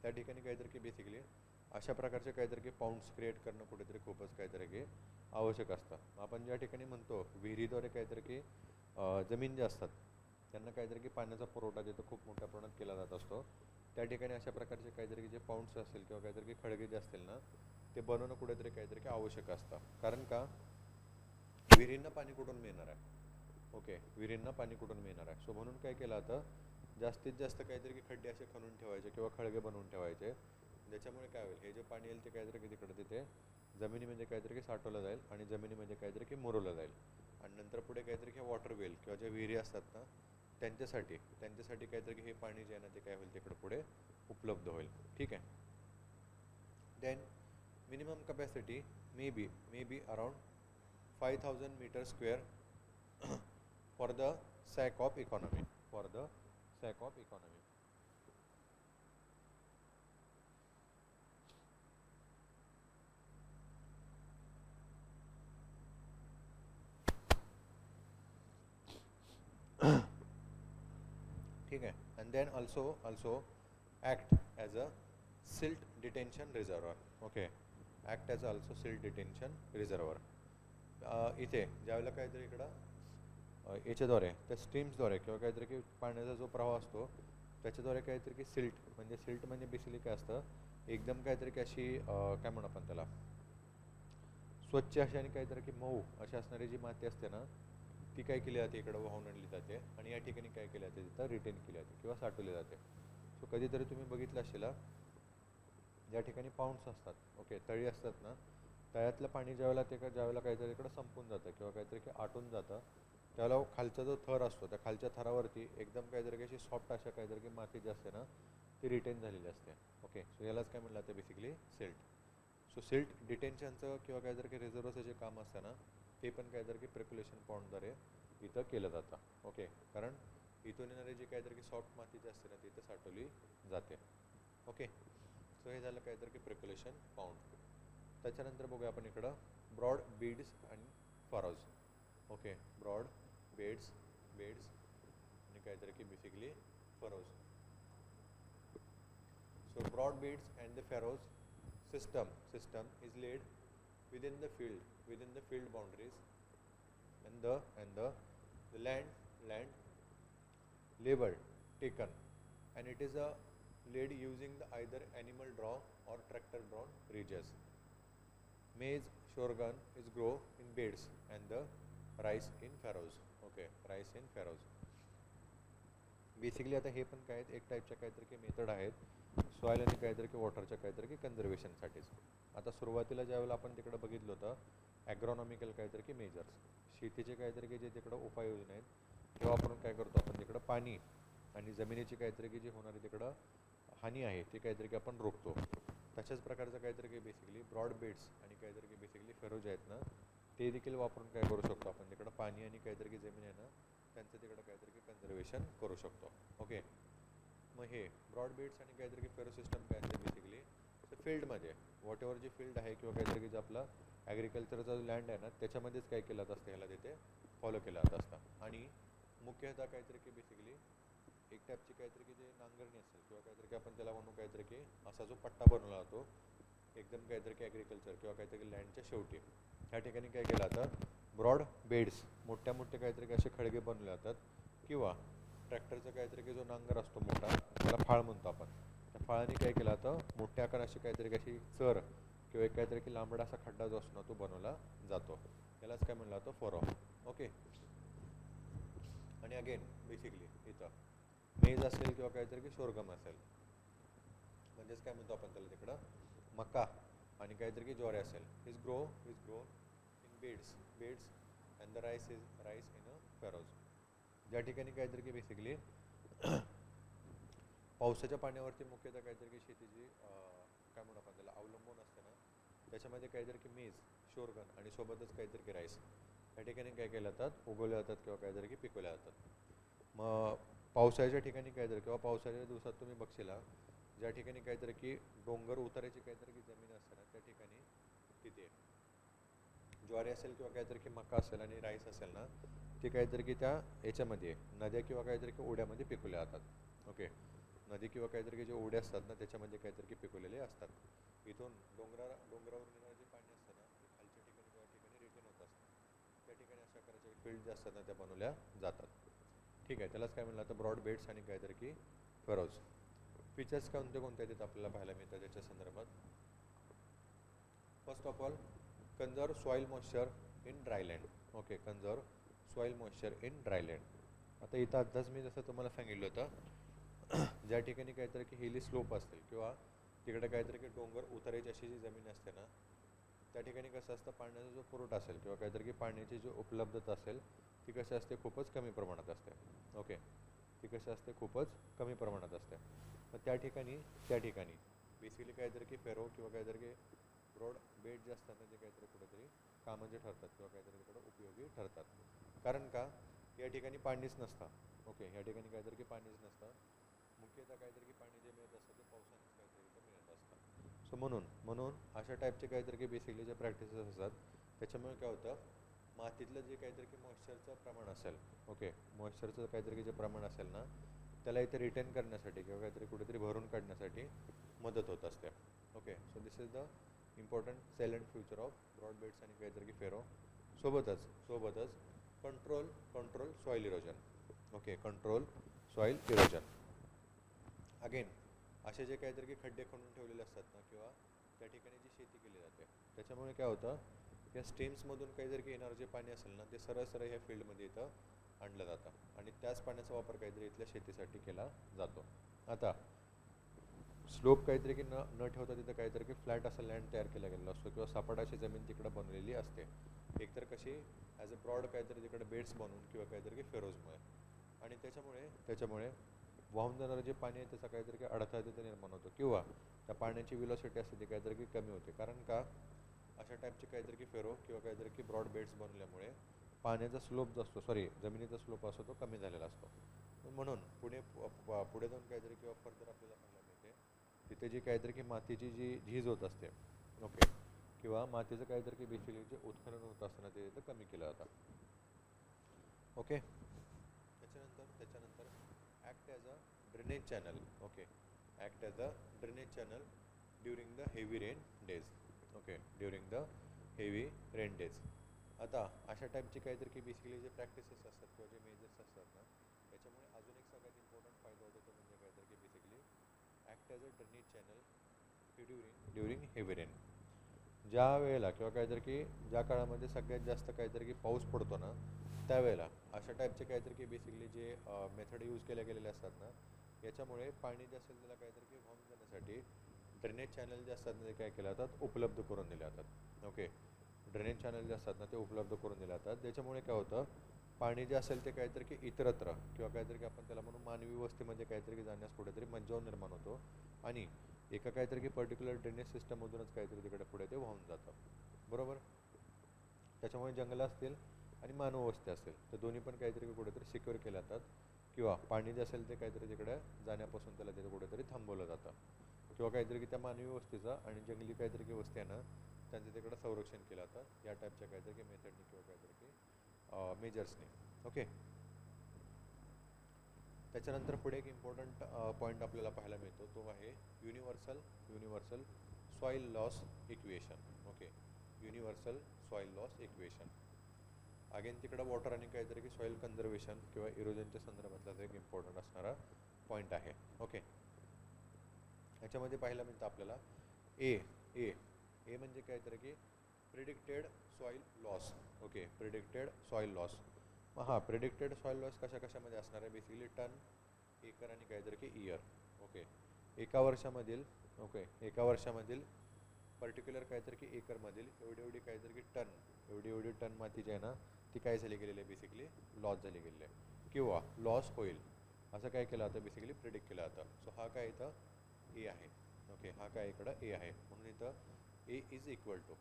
त्या ठिकाणी काहीतरी की बेसिकली अशा प्रकारचे काहीतरी की पाऊंड्स क्रिएट करणं कुठेतरी खूपच काहीतरी की आवश्यक असतं. आपण ज्या ठिकाणी म्हणतो विहिरीद्वारे काहीतरी की जमीन जे असतात त्यांना काहीतरी की पाण्याचा पुरवठा तिथं खूप मोठ्या प्रमाणात केला जात असतो. त्या ठिकाणी अशा प्रकारचे काहीतरी जे पाऊंड्स असतील किंवा काहीतरी की खळगे जे असतील ना ते बनवणं कुठेतरी काहीतरी की आवश्यक असतं. कारण का विहिरींना पाणी कुठून मिळणार आहे. ओके, विहिरींना पाणी कुठून मिळणार आहे. सो म्हणून काय केलं आता जास्तीत जास्त काहीतरी की खड्डे असे खणून ठेवायचे किंवा खळगे बनवून ठेवायचे ज्याच्यामुळे काय होईल हे जे पाणी येईल ते काहीतरी की तिकडे तिथे जमिनीमध्ये काहीतरी की साठवलं जाईल आणि जमिनीमध्ये काहीतरी की मुरवलं जाईल आणि नंतर पुढे काहीतरी की वॉटर वेल किंवा ज्या विहिरी असतात ना त्यांच्यासाठी काहीतरी की हे पाणी जे आहे ना ते काय होईल तिकडे पुढे उपलब्ध होईल. ठीक आहे. Then minimum capacity may be around 5000 metre square for the sake of economy. ठीक आहे. And then also act as a silt detention reservoir. Okay, act as also silt detention reservoir. इथे ज्यावेळेला काहीतरी इकडं याच्याद्वारे त्या स्ट्रीम्सद्वारे किंवा काहीतरी की पाण्याचा जो प्रवाह असतो त्याच्याद्वारे काहीतरी की सिल्ट म्हणजे बेसिकली काय असतं, एकदम काहीतरी की अशी काय म्हणू आपण त्याला, स्वच्छ अशी आणि काहीतरी की मऊ अशी असणारी जी माती असते ना, ती काय केली जाते इकडं वाहून आणली जाते आणि या ठिकाणी काय केली जाते तिथं रिटेन केली जाते किंवा साठवली जाते. सो कधीतरी तुम्ही बघितलं असेल या ठिकाणी पाऊंड्स असतात, ओके, तळी असतात ना, तळ्यातलं पाणी ज्यावेळेला काहीतरी इकडं संपून जातं किंवा काहीतरी की आटून जातं, त्यावेळेला खालचा जो थर असतो त्या खालच्या थरावरती एकदम काहीतरी की अशी सॉफ्ट अशा काहीतरी की माती जी असते ना ती रिटेन झालेली असते. ओके, सो यालाच काय म्हणलं जातं बेसिकली सिल्ट. सो सिल्ट डिटेन्शनचं किंवा काहीतरी की रिझर्वचं जे काम असतं ना ते पण काहीतरी की प्रिक्युलेशन पॉईंटद्वारे इथं केलं जातं. ओके, कारण इथून येणारी जी काहीतरी की सॉफ्ट माती जी असते ना ती इथं साठवली जाते. ओके, सो हे झालं काहीतरी की प्रिक्युलेशन पाऊंड. त्याच्यानंतर बघूया आपण इकडं ब्रॉड बीड्स आणि फरोज. ओके, ब्रॉड बेड्स आणि काहीतरी की basically Feroz. So broad beads and the furrows system is laid within the field boundaries, and the land labeled taken, and it is laid using the either animal draw or tractor drawn ridges. Maize, sorghum is grow in beds and the rice in furrows. Okay, rice in furrows. Basically आता हे पण काय आहेत, एक टाईपच्या काहीतरी की method आहेत सॉईल आणि काहीतरी की वॉटरच्या काहीतरी की कन्झर्वेशनसाठीच. आता सुरुवातीला ज्यावेळेला आपण तिकडं बघितलं होतं ॲग्रॉनॉमिकल काहीतरी की मेजर्स, शेतीचे काहीतरी की जे तिकडं उपाययोजना आहेत तेव्हा आपण काय करतो, आपण तिकडं पाणी आणि जमिनीची काहीतरी की जी होणारी तिकडं हानी आहे ती काहीतरी की आपण रोखतो. तशाच प्रकारचं काहीतरी की बेसिकली ब्रॉड बेड्स आणि काहीतरी की बेसिकली फेरोज आहेत ना ते देखील वापरून काय करू शकतो आपण तिकडं पाणी आणि काहीतरी की जमीन आहे ना त्यांचं तिकडं काहीतरी की कन्झर्वेशन करू शकतो. ओके, मग हे ब्रॉड बेड्स आणि काहीतरी की फेरो सिस्टम काय असते बेसिकली तर फील्डमध्ये वॉट एव्हर जी फील्ड आहे किंवा काहीतरी की जे आपला ॲग्रिकल्चरचा जो लँड आहे ना त्याच्यामध्येच काय केलं जात असतं, ह्याला तिथे फॉलो केलं जात असतं. आणि मुख्यतः काहीतरी की बेसिकली एक टाईपची काहीतरी की जे नांगरणी असेल किंवा काहीतरी की आपण त्याला म्हणू काहीतरी की असा जो पट्टा बनवला जातो एकदम काहीतरी की ॲग्रिकल्चर किंवा काहीतरी लँडच्या शेवटी ह्या ठिकाणी काय केलं जातं, ब्रॉड बेड्स मोठ्या काहीतरी की असे खळगे बनवले जातात किंवा ट्रॅक्टरचा काहीतरी की जो नांगर असतो मोठा त्याला फाळ म्हणतो आपण, त्या फाळाने काय केलं जातं मोठ्या आकाराशी काहीतरी की अशी चर किंवा एक काहीतरी की लांबडा असा खड्डा जो असतो ना तो बनवला जातो, त्यालाच काय म्हणलं जातं फरो. ओके, आणि अगेन बेसिकली इथं मेज असेल किंवा काहीतरी की सोरगम असेल म्हणजेच काय म्हणतो आपण त्याला तिकडं मका आणि काहीतरी की ज्वारी असेल, is grown in beds and the rice in a furrows. ज्या ठिकाणी काहीतरी की बेसिकली पावसाच्या पाण्यावरती मुख्यतः काहीतरी की शेतीची काय म्हणू आपण त्याला अवलंबून असते ना त्याच्यामध्ये काहीतरी की मेज, शोरगन आणि सोबतच काहीतरी की राईस या ठिकाणी काय केल्या जातात, उगवल्या जातात किंवा काहीतरी की पिकवल्या जातात. मग पावसाळ्याच्या ठिकाणी काहीतरी किंवा पावसाळ्याच्या दिवसात तुम्ही बघशीला ज्या ठिकाणी काहीतरी की डोंगर उतारायची काहीतरी की जमीन असते ना त्या ठिकाणी तिथे ज्वारी असेल किंवा काहीतरी की मका असेल आणि राईस असेल ना ते काहीतरी की त्या याच्यामध्ये नद्या किंवा काहीतरी की ओढ्यामध्ये पिकवल्या जातात. ओके, नदी किंवा काहीतरी की जे ओढे असतात ना त्याच्यामध्ये काहीतरी की पिकवलेले असतात. इथून डोंगरावर येणारं जे पाणी असतं ना ते खालच्या ठिकाणी किंवा ठिकाणी रिटर्न होत असतं, त्या ठिकाणी अशा प्रकारचे फील्ड जे असतात ना त्या बनवल्या जातात. ठीक आहे, त्यालाच काय म्हणलं तर ब्रॉड बेड्स आणि काहीतरी की फरोज. फीचर्स कोणते आहेत आपल्याला पाहायला मिळतात त्याच्या संदर्भात. First of all conserve soil moisture in dryland. Okay, conserve soil moisture in dryland. आता इथं आत्ताच मी जसं तुम्हाला सांगितलं होतं ज्या ठिकाणी काहीतरी की हिली स्लोप असतील किंवा तिकडे काहीतरी की डोंगर उतारायची अशी जी जमीन असते ना त्या ठिकाणी कसं असतं पाण्याचा जो पुरवठा असेल किंवा काहीतरी की पाण्याची जी उपलब्धता असेल ती कशी असते खूपच कमी प्रमाणात असते. ओके, ती कशी असते खूपच कमी प्रमाणात असते. मग त्या ठिकाणी बेसिकली काहीतरी की फेरो किंवा काहीतरी की ब्रॉड बेड जे असतात ना ते काहीतरी कुठेतरी कामाचे ठरतात किंवा काहीतरी तिकडे उपयोगी ठरतात. कारण का या ठिकाणी पाणीच नसतं. ओके, या ठिकाणी काहीतरी की पाणीच नसतं, मुख्यतः काहीतरी की पाणी जे मिळत असतं ते पावसानेच काहीतरी की मिळत असतं. सो म्हणून अशा टाईपचे काहीतरी की बेसिकली जे प्रॅक्टिसेस असतात त्याच्यामुळे काय होतं मातीतलं जे काहीतरी की मॉइश्चरचं प्रमाण असेल, ओके, मॉइश्चरचं काहीतरी की जे प्रमाण असेल ना त्याला इथे रिटेन करण्यासाठी किंवा काहीतरी कुठेतरी भरून काढण्यासाठी मदत होत असते. Okay, so this is the important silent future of broad beds आणि काहीतरी की फेरो. सोबतच control soil erosion. Okay, control soil erosion. Again असे जे काहीतरी की खड्डे खणून ठेवलेले असतात ना, किंवा त्या ठिकाणी जी शेती केली जाते, त्याच्यामुळे काय होतं, या स्टेम्समधून काहीतरी की येणारं जे पाणी असेल ना, ते सरळ ह्या फील्डमध्ये इथं आणलं जातं आणि त्याच पाण्याचा वापर काहीतरी इथल्या शेतीसाठी केला जातो. आता स्लोप काहीतरी की न ठेवता तिथं काहीतरी की फ्लॅट असं लँड तयार केला गेलेला असतो, किंवा सपाटाची जमीन तिकडं बनवलेली असते, एकतर कशी ॲज अ ब्रॉड काहीतरी तिकडे बेड्स बनवून किंवा काहीतरी की फेरोजमुळे. आणि त्याच्यामुळे वाहून जाणारं जे पाणी आहे त्याचा काहीतरी की अडथळा तिथे निर्माण होतो, किंवा त्या पाण्याची विलॉसिटी असते ती काहीतरी की कमी होते. कारण का, अशा टाईपचे काहीतरी की फेरो किंवा काहीतरी की ब्रॉड बेड्स बनवल्यामुळे पाण्याचा स्लोप जो असतो, जमिनीचा स्लोप असतो तो कमी झालेला असतो. म्हणून पुढे जाऊन काहीतरी किंवा फर्दर आपल्याला पाहायला मिळते, तिथे जी काहीतरी की मातीची जी झीज होत असते, ओके, किंवा मातीचं काहीतरी की बेसिकली जे उत्खनन होत असताना ते तिथं कमी केलं जातं. ओके, त्याच्यानंतर act as a drainage channel. Okay, act as a drainage channel during the heavy rain days. Okay, during the heavy rain days. आता अशा टाईपची काहीतरी की बेसिकली जे प्रॅक्टिसेस असतात किंवा जे मेजर्स असतात ना, त्याच्यामुळे अजून एक सगळ्यात इम्पॉर्टंट फायदा होतो तो म्हणजे काहीतरी की बेसिकली ॲक्ट ॲज अ drainage channel during heavy rain. ज्या वेळेला किंवा काहीतरी की ज्या काळामध्ये सगळ्यात जास्त काहीतरी की पाऊस पडतो ना, त्यावेळेला अशा टाईपचे काहीतरी की बेसिकली जे मेथड यूज केल्या गेलेले असतात ना, याच्यामुळे पाणी जे असेल त्याला काहीतरी की वाहून जाण्यासाठी ड्रेनेज चॅनल जे असतात ना ते काय केले जातात, उपलब्ध करून दिले जातात. ओके, ड्रेनेज चॅनल जे असतात ना ते उपलब्ध करून दिले जातात. त्याच्यामुळे काय होतं, पाणी जे असेल ते काहीतरी की इतरत्र किंवा काहीतरी की आपण त्याला म्हणून मानवी वस्तीमध्ये काहीतरी की जाण्यास कुठेतरी मज्जाव निर्माण होतो, आणि एका काहीतरी की पर्टिक्युलर ड्रेनेज सिस्टममधूनच काहीतरी तिकडे पुढे ते वाहून जातं. बरोबर. त्याच्यामुळे जंगलं असतील आणि मानव वस्ती असेल तर दोन्ही पण काहीतरी कुठेतरी सिक्युअर केल्या जातात, किंवा पाणी जे असेल ते काहीतरी तिकडे जाण्यापासून त्याला तिथे कुठेतरी थांबवलं जातं, किंवा काहीतरी की त्या मानवी वस्तीचा आणि जंगली काहीतरी की वस्ती आहे ना त्यांचं तिकडं संरक्षण केलं जातं या टाईपच्या काहीतरी की मेथडनी किंवा काहीतरी की मेजर्सनी. ओके, त्याच्यानंतर पुढे एक इम्पॉर्टंट पॉईंट आपल्याला पाहायला मिळतो, तो आहे universal soil loss equation. Okay, universal soil loss equation. Again तिकडं वॉटर आणि काहीतरी की सॉईल कन्झर्वेशन किंवा इरोजनच्या संदर्भातला एक इम्पॉर्टंट असणारा पॉईंट आहे. ओके, याच्यामध्ये पाहायला मिळतं आपल्याला ए ए ए म्हणजे काहीतरी की predicted soil loss. Okay, predicted soil loss. हां, प्रिडिक्टेड सॉईल लॉस कशामध्ये असणार आहे, बेसिकली टन, एकर आणि काहीतरी की इयर. ओके, एका वर्षामधील पर्टिक्युलर काहीतरी की एकरमधील एवढी काहीतरी की एवढी टन माती जी आहे ना ती काय झाली गेलेली आहे, बेसिकली लॉस झाली गेलेली आहे किंवा लॉस होईल असं काय केलं जातं, बेसिकली प्रिडिक्ट केलं जातं. सो हा काय इथं ए आहे. ओके, हा काय इकडं ए आहे, म्हणून इथं ए इज इक्वल टू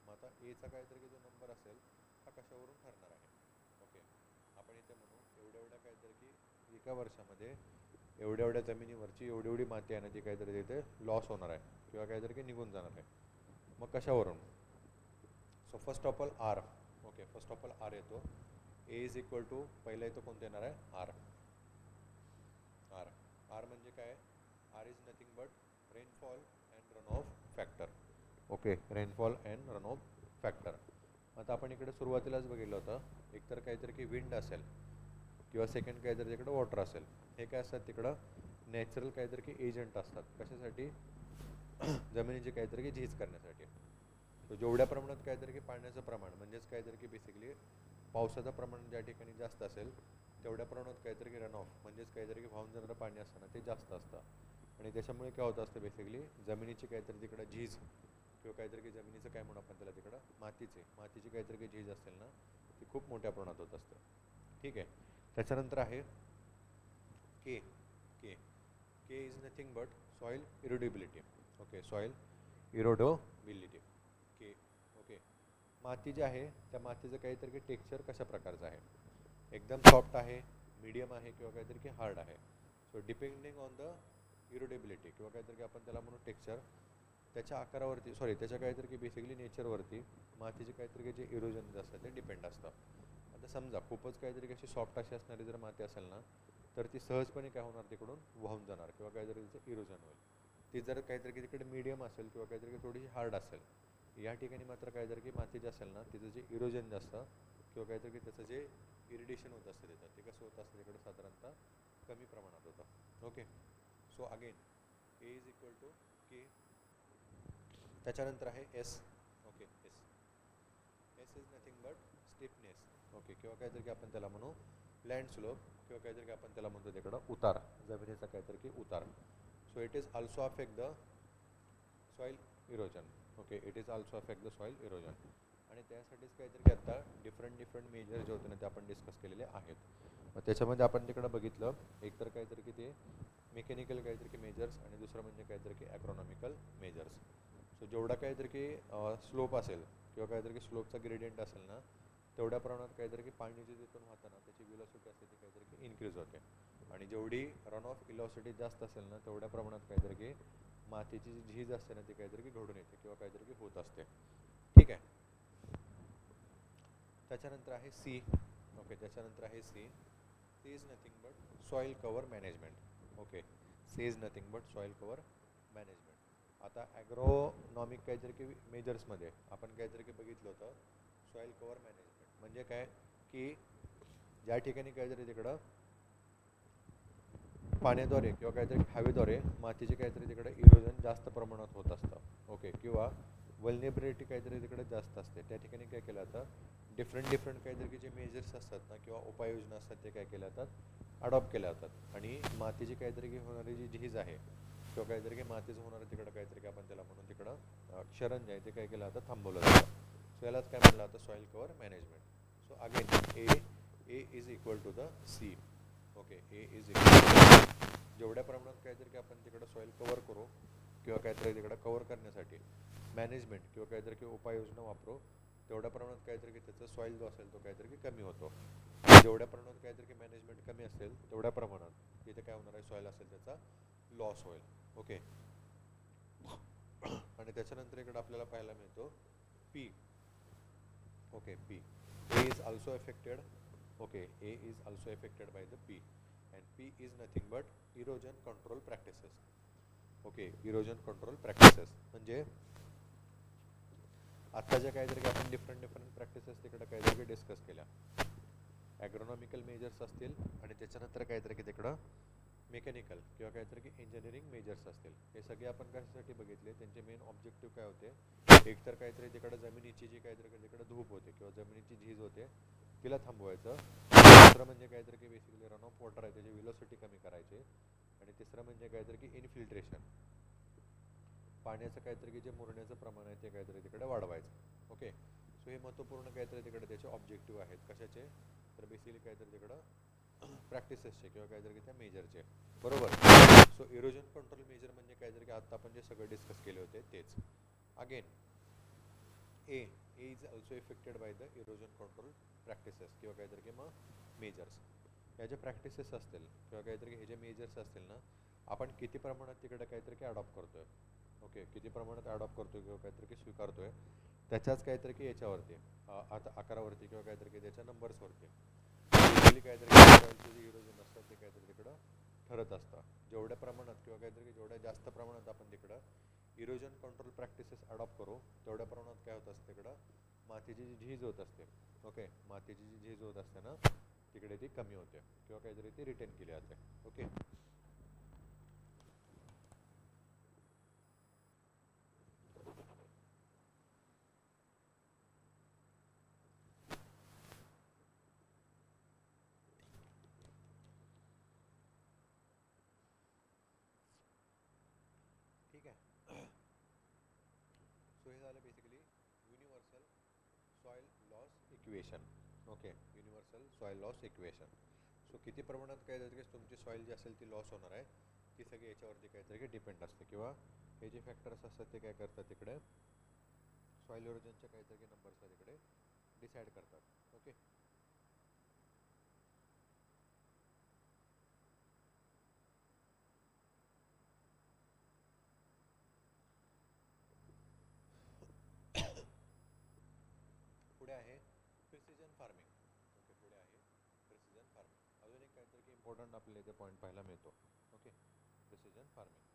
मग आता एचा काहीतरी की जो नंबर असेल हा कशावरून ठरणार आहे. ओके, आपण इथे म्हणू एवढ्या काहीतरी की एका वर्षामध्ये एवढ्या जमिनीवरची एवढी माती आहे ना ती काहीतरी तिथे लॉस होणार आहे किंवा काहीतरी की निघून जाणार आहे. मग कशावरून, so first of all R. Okay, first of all R येतो. ए इज इक्वल टू पहिला येतो कोणतं येणार आहे, आर. आर म्हणजे काय, R is nothing but rainfall and run off factor. Okay, rainfall and run off factor. आता आपण इकडे सुरुवातीलाच बघितलं होतं, एकतर काहीतरी की विंड असेल किंवा सेकंड काहीतरी तिकडं वॉटर असेल. हे काय असतात तिकडं नॅचरल काहीतरी की एजंट असतात, कशासाठी, जमिनीची काहीतरी की झीज करण्यासाठी. तो जेवढ्या प्रमाणात काहीतरी की पाण्याचं प्रमाण म्हणजेच काहीतरी की बेसिकली पावसाचं प्रमाण ज्या ठिकाणी जास्त असेल तेवढ्या प्रमाणात काहीतरी की रन ऑफ म्हणजेच काहीतरी की वाहून जाणारं पाणी असतं ना ते जास्त असतं, आणि त्याच्यामुळे काय होतं असतं, बेसिकली जमिनीची काहीतरी तिकडं झीज किंवा काहीतरी की जमिनीचं काय म्हणून आपण त्याला तिकडं मातीची काहीतरी की झीज असेल ना ती खूप मोठ्या प्रमाणात होत असते. ठीक आहे, त्याच्यानंतर आहे K K K is nothing but soil erodibility. Okay, soil erodibility K. Okay, माती जी आहे त्या मातीचं काहीतरी की टेक्स्चर कशा प्रकारचं आहे, एकदम सॉफ्ट आहे, मीडियम आहे किंवा काहीतरी की हार्ड आहे. सो डिपेंडिंग ऑन द इरोडेबिलिटी किंवा काहीतरी की आपण त्याला म्हणून टेक्स्चर, त्याच्या आकारावरती त्याच्या काहीतरी की बेसिकली नेचरवरती मातीचे काहीतरी की जे इरोजन जे असतं ते डिपेंड असतं. आता समजा खूपच काहीतरी की अशी सॉफ्ट अशी असणारी जर माती असेल ना तर ती सहजपणे काय होणार, तिकडून वाहून जाणार किंवा काहीतरी तिचं इरोजन होईल. ती जर काहीतरी तिकडे मीडियम असेल किंवा काहीतरी थोडीशी हार्ड असेल, या ठिकाणी मात्र काहीतरी की माती जी असेल ना तिचं जे इरोजन जास्त किंवा काहीतरी त्याचं जे इरिटेशन होत असतं त्याचं ते कसं होत असतं तिकडे साधारणतः कमी प्रमाणात होतं. Okay, so again A is equal to K. त्याच्यानंतर आहे S. Okay, S S is nothing but stiffness. Okay, किंवा काहीतरी की आपण त्याला म्हणू लँड स्लोप किंवा काहीतरी की आपण त्याला म्हणतो तिकडं उतार, जमिनीचा काहीतरी की उतार. So it is also affect the soil erosion. Okay, it is also affect the soil erosion. आणि त्यासाठीच काहीतरी की आता डिफरंट मेजर जे होते ना ते आपण डिस्कस केलेले आहेत. मग त्याच्यामध्ये आपण तिकडं बघितलं एक तर काहीतरी की ते मेकॅनिकल काहीतरी की मेजर्स आणि दुसरं म्हणजे काहीतरी की ॲग्रॉनॉमिकल मेजर्स. सो जेवढा काहीतरी की स्लोप असेल किंवा काहीतरी की स्लोपचा ग्रेडियंट असेल ना तेवढ्या प्रमाणात काहीतरी की पाणी जे तिथून वाहतं ना त्याची व्हेलॉसिटी असते ती काहीतरी की इन्क्रीज होते. आणि जेवढी रन ऑफ व्हेलॉसिटी जास्त असेल ना तेवढ्या प्रमाणात काहीतरी की मातीची जी झीज असते ना ती काहीतरी की घडून येते किंवा काहीतरी की होत असते. ठीक आहे. त्याच्यानंतर आहे सी. ओके, त्याच्यानंतर आहे C. C is nothing but soil cover management. Okay, C is nothing but soil cover management. आता ॲग्रोनॉमिक काहीतरी की मेजर्समध्ये आपण काहीतरी की बघितलं होतं सॉइल कव्हर मॅनेजमेंट म्हणजे काय की ज्या ठिकाणी काहीतरी तिकडं पाण्याद्वारे किंवा काहीतरी हवेद्वारे मातीचे काहीतरी तिकडे इरोजन जास्त प्रमाणात होत असतं. ओके, किंवा वल्नेबिलिटी काहीतरी तिकडे जास्त असते त्या ठिकाणी काय केलं जातं डिफरंट काहीतरी जे मेजर्स असतात ना किंवा उपाययोजना असतात ते काय केल्या जातात अडॉप्ट केल्या जातात. आणि मातीची काहीतरी की होणारी जी झीज आहे किंवा काहीतरी की मातीचं होणारं तिकडं काहीतरी की आपण त्याला म्हणून तिकडं क्षरण जे आहे ते काय केलं जातं थांबवलं जातं. सो यालाच काय म्हणलं जातं soil cover management. So again A is equal to the C. Okay, A is equal जेवढ्या प्रमाणात काहीतरी की आपण तिकडं सॉइल कव्हर करू किंवा काहीतरी तिकडं कव्हर करण्यासाठी मॅनेजमेंट किंवा काहीतरी की उपाययोजना वापरू तेवढ्या प्रमाणात काहीतरी की त्याचा सॉइल जो असेल तो काहीतरी की कमी होतो. जेवढ्या प्रमाणात काहीतरी की मॅनेजमेंट कमी असेल तेवढ्या प्रमाणात इथे काय होणार आहे सॉइल असेल त्याचा लॉस होईल. ओके, आणि त्याच्यानंतर इकडे आपल्याला पाहायला मिळतो P. Okay, P. A is also affected. Okay, A is also affected by the P and P is nothing but erosion control practices. Okay, erosion control practices म्हणजे आता ज्या काहीतरी की आपण डिफरंट प्रॅक्टिसेस तिकडे काहीतरी की डिस्कस केल्या ॲग्रोनॉमिकल मेजर्स असतील आणि त्याच्यानंतर काहीतरी की तिकडं मेकॅनिकल किंवा काहीतरी की इंजिनिअरिंग मेजर्स असतील. हे सगळे आपण कशासाठी बघितले त्यांचे मेन ऑब्जेक्टिव्ह काय होते एक तर काहीतरी तिकडं जमिनीची जी काहीतरी तिकडं धूप होते किंवा जमिनीची झीज होते तिला थांबवायचं. दुसरं म्हणजे काहीतरी की बेसिकली रन ऑफ वॉटर आहे त्याची व्हेलॉसिटी कमी करायची. आणि तिसरं म्हणजे काहीतरी की इनफिल्ट्रेशन पाण्याचं काहीतरी की जे मुरण्याचं प्रमाण आहे ते काहीतरी तिकडे वाढवायचं. ओके, सो हे महत्त्वपूर्ण काहीतरी तिकडे त्याचे ऑब्जेक्टिव्ह आहेत. कशाचे तर बेसिकली काहीतरी तिकडं प्रॅक्टिसेसचे किंवा काहीतरी त्या मेजरचे. बरोबर. सो इरोजन कंट्रोल मेजर म्हणजे काहीतरी की आता आपण जे सगळं डिस्कस केले होते तेच. Again A is also affected by the erosion control practices किंवा काहीतरी की मग मेजर्स. ह्या ज्या प्रॅक्टिसेस असतील किंवा काहीतरी हे जे मेजर्स असतील ना आपण किती प्रमाणात तिकडे काहीतरी की अडॉप्ट करतोय. ओके, किती प्रमाणात अडॉप्ट करतोय किंवा काहीतरी की स्वीकारतोय त्याच्याच काहीतरी की याच्यावरती आता आकारावरती किंवा काहीतरी की त्याच्या नंबर्सवरती बेसिकली काहीतरी सॉइलचे जे इरोजन असतात ते काहीतरी तिकडं ठरत असतं. जेवढ्या प्रमाणात किंवा काहीतरी की जेवढ्या जास्त प्रमाणात आपण तिकडं इरोजन कंट्रोल प्रॅक्टिसेस अडॉप्ट करू तेवढ्या प्रमाणात काय होत असतं तिकडं मातीची जी झीज होत असते. ओके, मातीची जी झीज होत असते ना तिकडे ती कमी होते किंवा काहीतरी ती रिटेन केली जाते. ओके, ठीक आहे. सो हे झालं basically universal soil loss equation. Okay, universal soil loss equation. So किती प्रमाणात काय जातं की तुमची सॉइल जी असेल ती लॉस होणार आहे ती सगळी याच्यावरती काहीतरी की डिपेंड असते किंवा हे जे फॅक्टर्स असतात ते काय करतात तिकडे सॉइल इरोजनच्या काहीतरी की नंबर्स तिकडे डिसाईड करतात. ओके, पुढे आहे प्रिसिजन फार्मिंग. ओके, पुढे आहे प्रिसिजन फार्मिंग. अजून एक काहीतरी की इम्पॉर्टंट आपल्याला इथे पॉईंट पाहायला मिळतो. Okay, precision farming.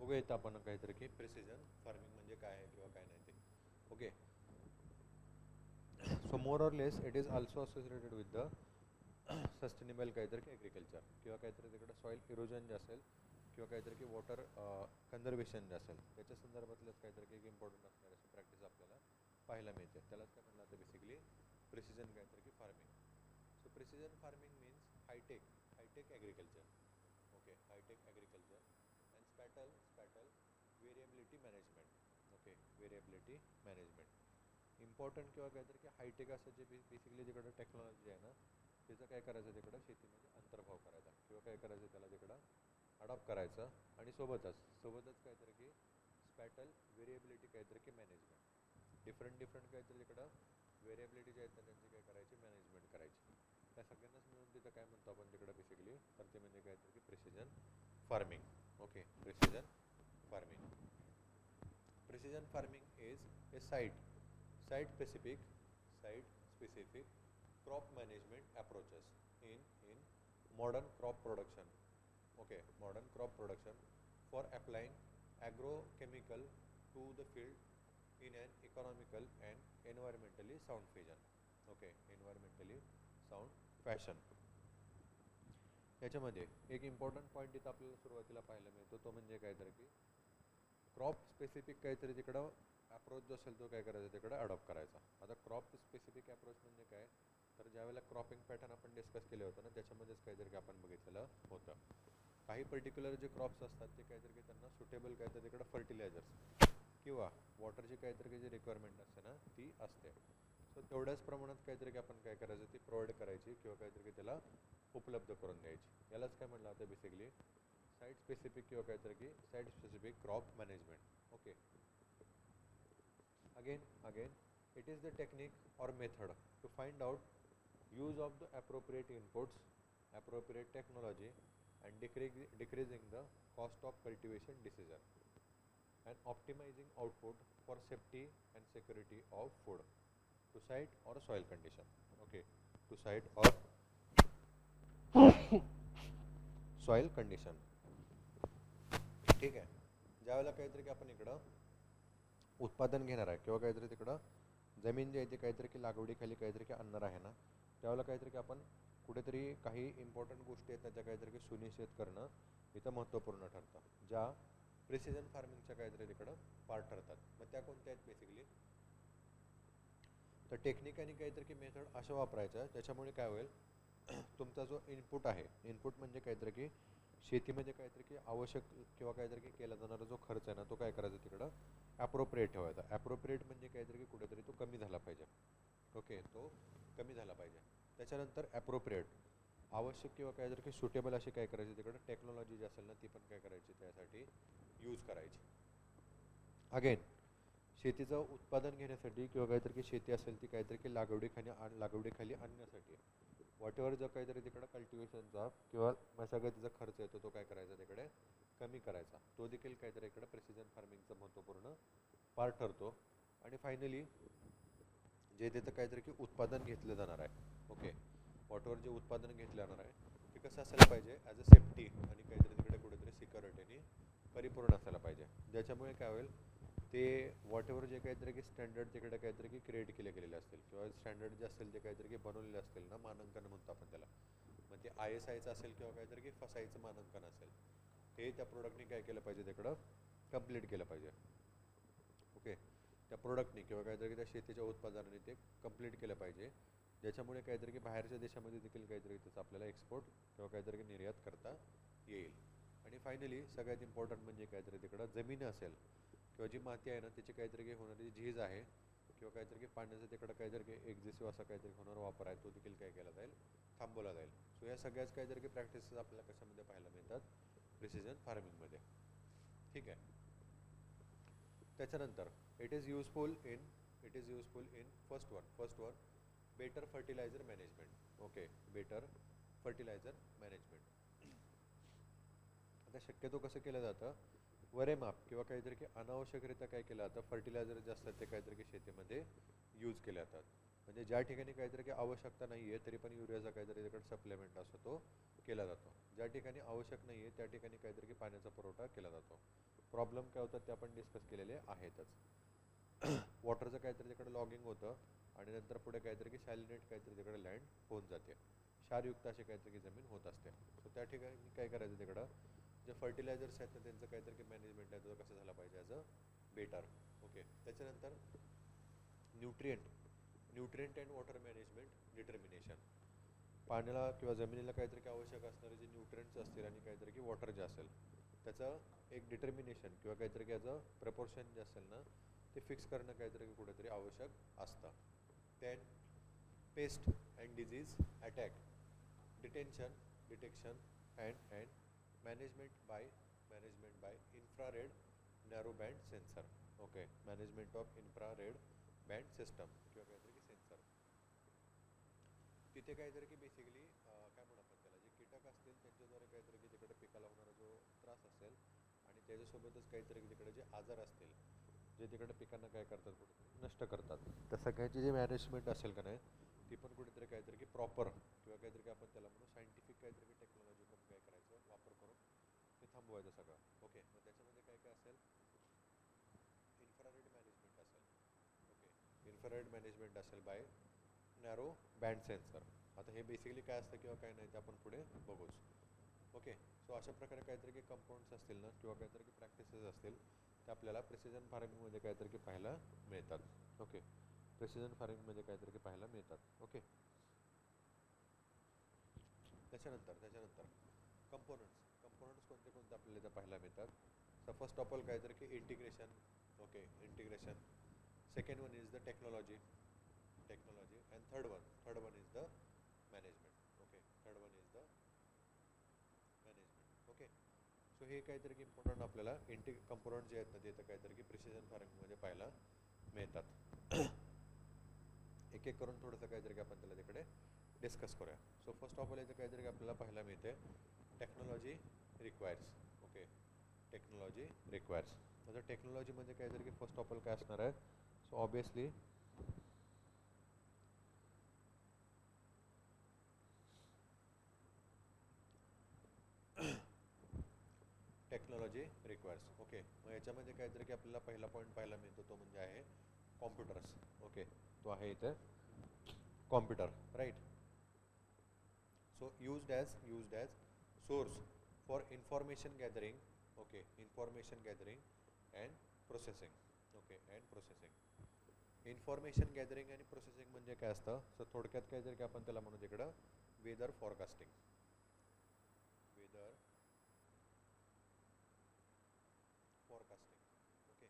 बघूया इथं आपण काहीतरी की प्रिसिजन फार्मिंग म्हणजे काय आहे किंवा काय नाही ते. Okay, so more or less it is also associated with the sustainable काहीतरी की ॲग्रिकल्चर किंवा काहीतरी तिकडं सॉईल इरोजन जे असेल किंवा काहीतरी की वॉटर कन्झर्वेशन जे असेल त्याच्या संदर्भातलंच काहीतरी की इम्पॉर्टंट असणारी अशी प्रॅक्टिस आपल्याला पाहायला मिळते. त्यालाच काय म्हणलं जातं बेसिकली प्रिसिजन काहीतरी की farming. So precision farming means high tech agriculture. Okay, high tech agriculture and spatial variability management. Okay, variability management important किंवा काहीतरी की हायटेक असं जे बेसिकली तिकडं टेक्नॉलॉजी आहे ना त्याचं काय करायचं तिकडं शेतीमध्ये अंतर्भाव करायचा किंवा काय करायचं त्याला तिकडं अडॉप्ट करायचं आणि सोबतच काहीतरी की स्पॅटल व्हेरिएबिलिटी काहीतरी की मॅनेजमेंट डिफरंट काहीतरी तिकडं व्हेरिएबिलिटी जे आहेत ना त्यांची काय करायची मॅनेजमेंट करायची. त्या सगळ्यांनाच मिळून तिथं काय म्हणतो आपण तिकडं बेसिकली तर ते म्हणजे काहीतरी की precision farming. Okay, precision farming. Precision farming is a site specific crop management approaches in modern crop production. Okay, modern crop production for applying agrochemical to the field in an economical and environmentally sound fashion. Okay, environmentally sound fashion. याच्यामध्ये एक important point इथं आपल्याला सुरुवातीला पाहायला मिळतो तो म्हणजे काहीतरी की क्रॉप स्पेसिफिक काहीतरी तिकडं अप्रोच जो असेल तो काय करायचा तिकडं अडॉप्ट करायचा. आता क्रॉप स्पेसिफिक अप्रोच म्हणजे काय तर ज्यावेळेला क्रॉपिंग पॅटर्न आपण डिस्कस केले होतं ना त्याच्यामध्येच काहीतरी आपण बघितलेलं होतं. काही पर्टिक्युलर जे क्रॉप्स असतात ते काहीतरी त्यांना सुटेबल काहीतरी तिकडं फर्टिलायझर्स किंवा वॉटरची काहीतरी जी रिक्वायरमेंट असते ना ती असते. सो तेवढ्याच प्रमाणात काहीतरी आपण काय करायचं ती प्रोव्हाइड करायची किंवा काहीतरी त्याला उपलब्ध करून द्यायची. यालाच काय म्हणलं जातं बेसिकली साइट स्पेसिफिक किंवा काहीतरी की site specific crop management. Okay, again it is the technique or method to find out use of the appropriate inputs, appropriate technology and decreasing the cost of cultivation decision and optimizing output for safety and security of food to site or soil condition. Okay, to site or soil condition. ठीक आहे, ज्यावेळेला काहीतरी की आपण इकडं उत्पादन घेणार आहे किंवा काहीतरी तिकडं जमीन जी आहे ती काहीतरी की लागवडीखाली काहीतरी की आणणार आहे ना त्यावेळेला काहीतरी की आपण कुठेतरी काही इम्पॉर्टंट गोष्टी आहेत त्या काहीतरी की सुनिश्चित करणं इथं महत्त्वपूर्ण ठरतं ज्या प्रिसिजन फार्मिंगच्या काहीतरी तिकडं पार्ट ठरतात. मग त्या कोणत्या आहेत बेसिकली तर टेक्निक आणि काहीतरी की मेथड अशा वापरायच्या त्याच्यामुळे काय होईल तुमचा जो इनपुट आहे इनपुट म्हणजे काहीतरी की शेतीमध्ये काहीतरी की आवश्यक किंवा काहीतरी की केला जाणारा जो खर्च आहे ना तो काय करायचा तिकडं ॲप्रोप्रिएट ठेवायचा. ॲप्रोप्रिएट म्हणजे काहीतरी की कुठेतरी तो कमी झाला पाहिजे. ओके, तो कमी झाला पाहिजे. त्याच्यानंतर ॲप्रोप्रिएट आवश्यक किंवा काहीतरी की सुटेबल अशी काय करायची तिकडं टेक्नॉलॉजी जी असेल ना ती पण काय करायची त्यासाठी यूज करायची. अगेन शेतीचं उत्पादन घेण्यासाठी किंवा काहीतरी की शेती असेल ती काहीतरी की लागवडीखाली आणण्यासाठी वॉटेवर जो काहीतरी तिकडं कल्टिवेशनचा किंवा मशागतीचा खर्च येतो तो काय करायचा तिकडे कमी करायचा. तो देखील काहीतरी इकडे प्रिसिजन फार्मिंगचा महत्त्वपूर्ण पार्ट ठरतो. आणि फायनली जे तिथं काहीतरी की उत्पादन घेतलं जाणार आहे ओके वॉटवर जे उत्पादन घेतलं जाणार आहे ते कसं असायला पाहिजे ॲज अ सेफ्टी आणि काहीतरी तिकडे कुठेतरी सिक्युरिटीने परिपूर्ण असायला पाहिजे. ज्याच्यामुळे काय होईल ते वॉटेवर जे काहीतरी की स्टँडर्ड तिकडे काहीतरी की क्रिएट केलेले असतील किंवा स्टँडर्ड जे असतील ते काहीतरी की बनवलेले असतील ना मानांकन म्हणतो आपण त्याला. मग ते ISIचं असेल किंवा काहीतरी की फसाईचं मानांकन असेल हे त्या प्रोडक्टने काय केलं पाहिजे तिकडं कंप्लीट केलं पाहिजे. ओके, त्या प्रोडक्टने किंवा काहीतरी त्या शेतीच्या उत्पादनाने ते कंप्लीट केलं पाहिजे ज्याच्यामुळे काहीतरी की बाहेरच्या देशामध्ये देखील काहीतरी त्याचं आपल्याला एक्सपोर्ट किंवा काहीतरी की निर्यात करता येईल. आणि फायनली सगळ्यात इम्पॉर्टंट म्हणजे काहीतरी तिकडं जमीन असेल किंवा जी माती आहे ना त्याची काहीतरी की होणारी झीज आहे किंवा काहीतरी की पाण्याचं तिकडं काहीतरी की एक्झेसिव्ह असा काहीतरी होणारा वापर आहे तो देखील काय केला जाईल थांबवला जाईल. सो या सगळ्याच काहीतरी की प्रॅक्टिसेस आपल्याला कशामध्ये पाहायला मिळतात प्रिसिजन फार्मिंगमध्ये. ठीक आहे, त्याच्यानंतर it is useful in first one better fertiliser management. Okay, better fertiliser management. आता शक्यतो कसं केलं जातं वरेमाप किंवा काहीतरी की अनावश्यकरित्या काय केलं जातं फर्टिलायझर जे असतात ते काहीतरी की शेतीमध्ये यूज केले जातात. म्हणजे ज्या ठिकाणी काहीतरी की आवश्यकता नाही आहे तरी पण युरियाचा काहीतरी तिकडे सप्लिमेंट असतो तो केला जातो. ज्या ठिकाणी आवश्यक नाही आहे त्या ठिकाणी काहीतरी की पाण्याचा पुरवठा केला जातो. प्रॉब्लेम काय होतात ते आपण डिस्कस केलेले आहेतच. वॉटरचं काहीतरी तिकडे लॉगिंग होतं आणि नंतर पुढे काहीतरी की सॅलिनेट काहीतरी तिकडे लँड होऊन जाते, क्षारयुक्त अशी काहीतरी की जमीन होत असते. सो त्या ठिकाणी काय करायचं, तिकडं जे फर्टिलायझर्स आहेत ना त्यांचं काहीतरी की मॅनेजमेंट आहे तो कसं झाला पाहिजे ॲज अ बेटर. ओके. त्याच्यानंतर nutrient and water management determination. पाण्याला किंवा जमिनीला काहीतरी की आवश्यक असणारे जे न्यूट्रिएंट्स असतील आणि काहीतरी की वॉटर जे असेल त्याचं एक डिटर्मिनेशन किंवा काहीतरी की याचं प्रपोर्शन जे असेल ना ते फिक्स करणं काहीतरी की कुठेतरी आवश्यक असतं. Then pest and disease attack detection and management by infrared narrow band sensor. Okay. Management of infrared band system किंवा काहीतरी की सेन्सर. तिथे काहीतरी की बेसिकली काय म्हणू आपण त्याला, जे कीटक असतील त्यांच्याद्वारे काहीतरी की तिकडे पिकाला होणारा जो त्रास असेल आणि त्याच्यासोबतच काहीतरी की तिकडे जे आजार असतील जे तिकडे पिकांना काय करतात, कुठेतरी नष्ट करतात, त्या सगळ्याची जी मॅनेजमेंट असेल का नाही ती पण कुठेतरी काहीतरी की प्रॉपर किंवा काहीतरी की आपण त्याला म्हणू सायंटिफिक काहीतरी की टेक्नॉलॉजी पण काय करायचं वापर करून ते थांबवायचं सगळं. ओके. मग त्याच्यामध्ये काय काय असेल, इन्फ्रारेड मॅनेजमेंट असेल. ओके. इन्फ्रारेड मॅनेजमेंट असेल बाय नॅरो बँड सेन्सर. आता हे बेसिकली काय असतं किंवा काय नाही ते आपण पुढे बघूच. ओके. सो अशा प्रकारे काहीतरी की कंपाऊंड्स असतील ना किंवा काहीतरी की प्रॅक्टिसेस असतील ते आपल्याला प्रिसिजन फार्मिंगमध्ये काहीतरी की पाहायला मिळतात. ओके. प्रिसिजन फार्मिंगमध्ये काहीतरी की पाहायला मिळतात. ओके. त्याच्यानंतर कंपोनंट्स कोणते कोणते आपल्याला इथं पाहायला मिळतात. तर फर्स्ट ऑफ ऑल काहीतरी की integration. Okay. Integration. Second one is the technology and third one is the management. Okay. Third one is the management. Okay. So हे काहीतरी की इम्पॉर्टंट आपल्याला कंपोनंट जे आहेत ना ते काहीतरी की प्रिसिजन फार्मिंगमध्ये पाहायला मिळतात. एक एक करून थोडंसं काहीतरी की आपण त्याला तिकडे डिस्कस करूया. सो फर्स्ट ऑफ ऑल इथे काहीतरी आपल्याला पाहायला मिळते technology requires. Okay. Technology requires. आता टेक्नॉलॉजीमध्ये काहीतरी की फर्स्ट ऑफ ऑल काय असणार आहे. So obviously technology requires. Okay. मग याच्यामध्ये काहीतरी की आपल्याला पहिला पॉईंट पाहायला मिळतो तो म्हणजे आहे कॉम्प्युटर्स. ओके. तो आहे इथे computer. Right. So used as source for information gathering. Okay. Information gathering and processing. Okay. And processing. Information gathering आणि प्रोसेसिंग म्हणजे काय असतं. सो थोडक्यात काहीतरी की आपण त्याला म्हणू तिकडं weather forecasting. Weather forecasting. Okay.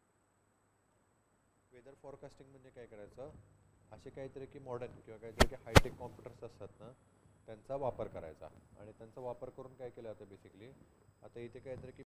Weather forecasting म्हणजे काय करायचं, असे काहीतरी की मॉडर्न किंवा काहीतरी की हायटेक कॉम्प्युटर्स असतात ना त्यांचा वापर करायचा आणि त्यांचा वापर करून काय केलं जातं बेसिकली. आता इथे काहीतरी की